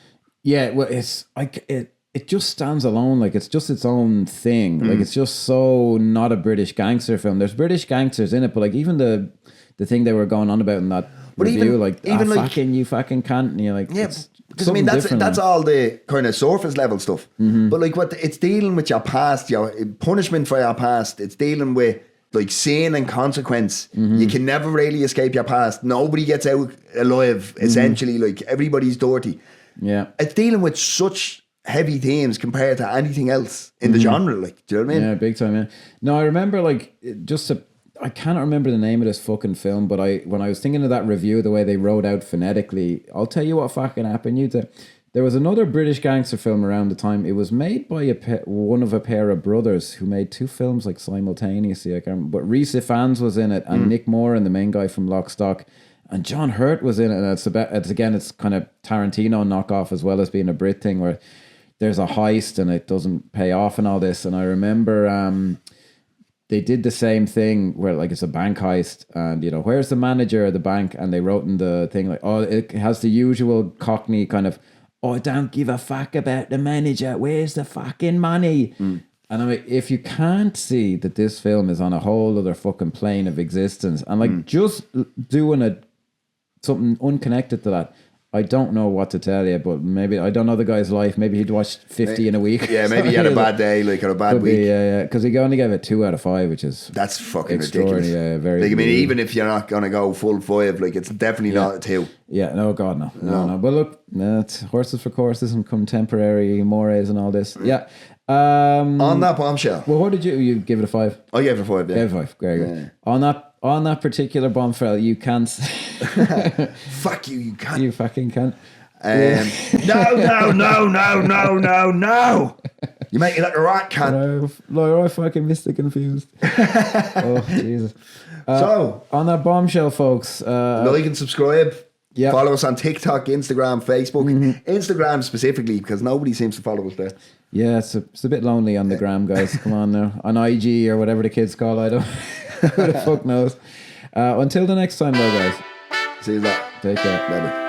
Yeah, well, it's like it just stands alone. Like, it's just its own thing. Like, it's just so not a British gangster film. There's British gangsters in it, but like even the thing they were going on about in that review, even like fucking you fucking can't. And you're like, yeah, because I mean that's all the kind of surface level stuff. But like it's dealing with your past, your punishment for your past. It's dealing with like sin and consequence. You can never really escape your past. Nobody gets out alive. Essentially, like everybody's dirty. Yeah, it's dealing with such heavy themes compared to anything else in the genre. Like, do you know what I mean? Yeah, big time. Yeah. No, I remember like I cannot remember the name of this fucking film, but when I was thinking of that review, the way they wrote out phonetically, I'll tell you what fucking happened. There was another British gangster film around the time. It was made by one of a pair of brothers who made two films like simultaneously. I can't remember, but Rhys Ifans was in it, and Nick Moran, the main guy from Lock, Stock, and John Hurt was in it. And it's kind of Tarantino knockoff as well as being a Brit thing where there's a heist and it doesn't pay off and all this. And I remember they did the same thing where like it's a bank heist and where's the manager of the bank, and they wrote in the thing like, oh, it has the usual Cockney kind of, oh, don't give a fuck about the manager, where's the fucking money? And I'm like, if you can't see that this film is on a whole other fucking plane of existence and like just doing something unconnected to that, I don't know what to tell you, but maybe I don't know the guy's life. Maybe he'd watched 50 in a week. Yeah, maybe he had a bad day, like, or a bad week. Yeah, because he only gave it 2 out of 5, which is that's fucking ridiculous. Yeah, very. Like, I mean, even if you're not gonna go full 5, like, it's definitely not a 2. Yeah, no, God, no. But look, it's horses for courses and contemporary mores and all this. Yeah. On that bombshell. Well, what did you give it a 5? I gave it a 5. Yeah, gave it a 5. Very good. On that particular bombshell, you can't. Fuck you! You can't. You fucking can't. No! You make it like a rat can. I fucking missed the confused. Oh, Jesus. So, on that bombshell, folks. Like and subscribe. Yeah. Follow us on TikTok, Instagram, Facebook. Instagram specifically, because nobody seems to follow us there. Yeah, it's a bit lonely on the gram, guys. Come on now. On IG or whatever the kids call it. I don't. Who the fuck knows? Until the next time, though, guys. See you later. Take care. Bye-bye.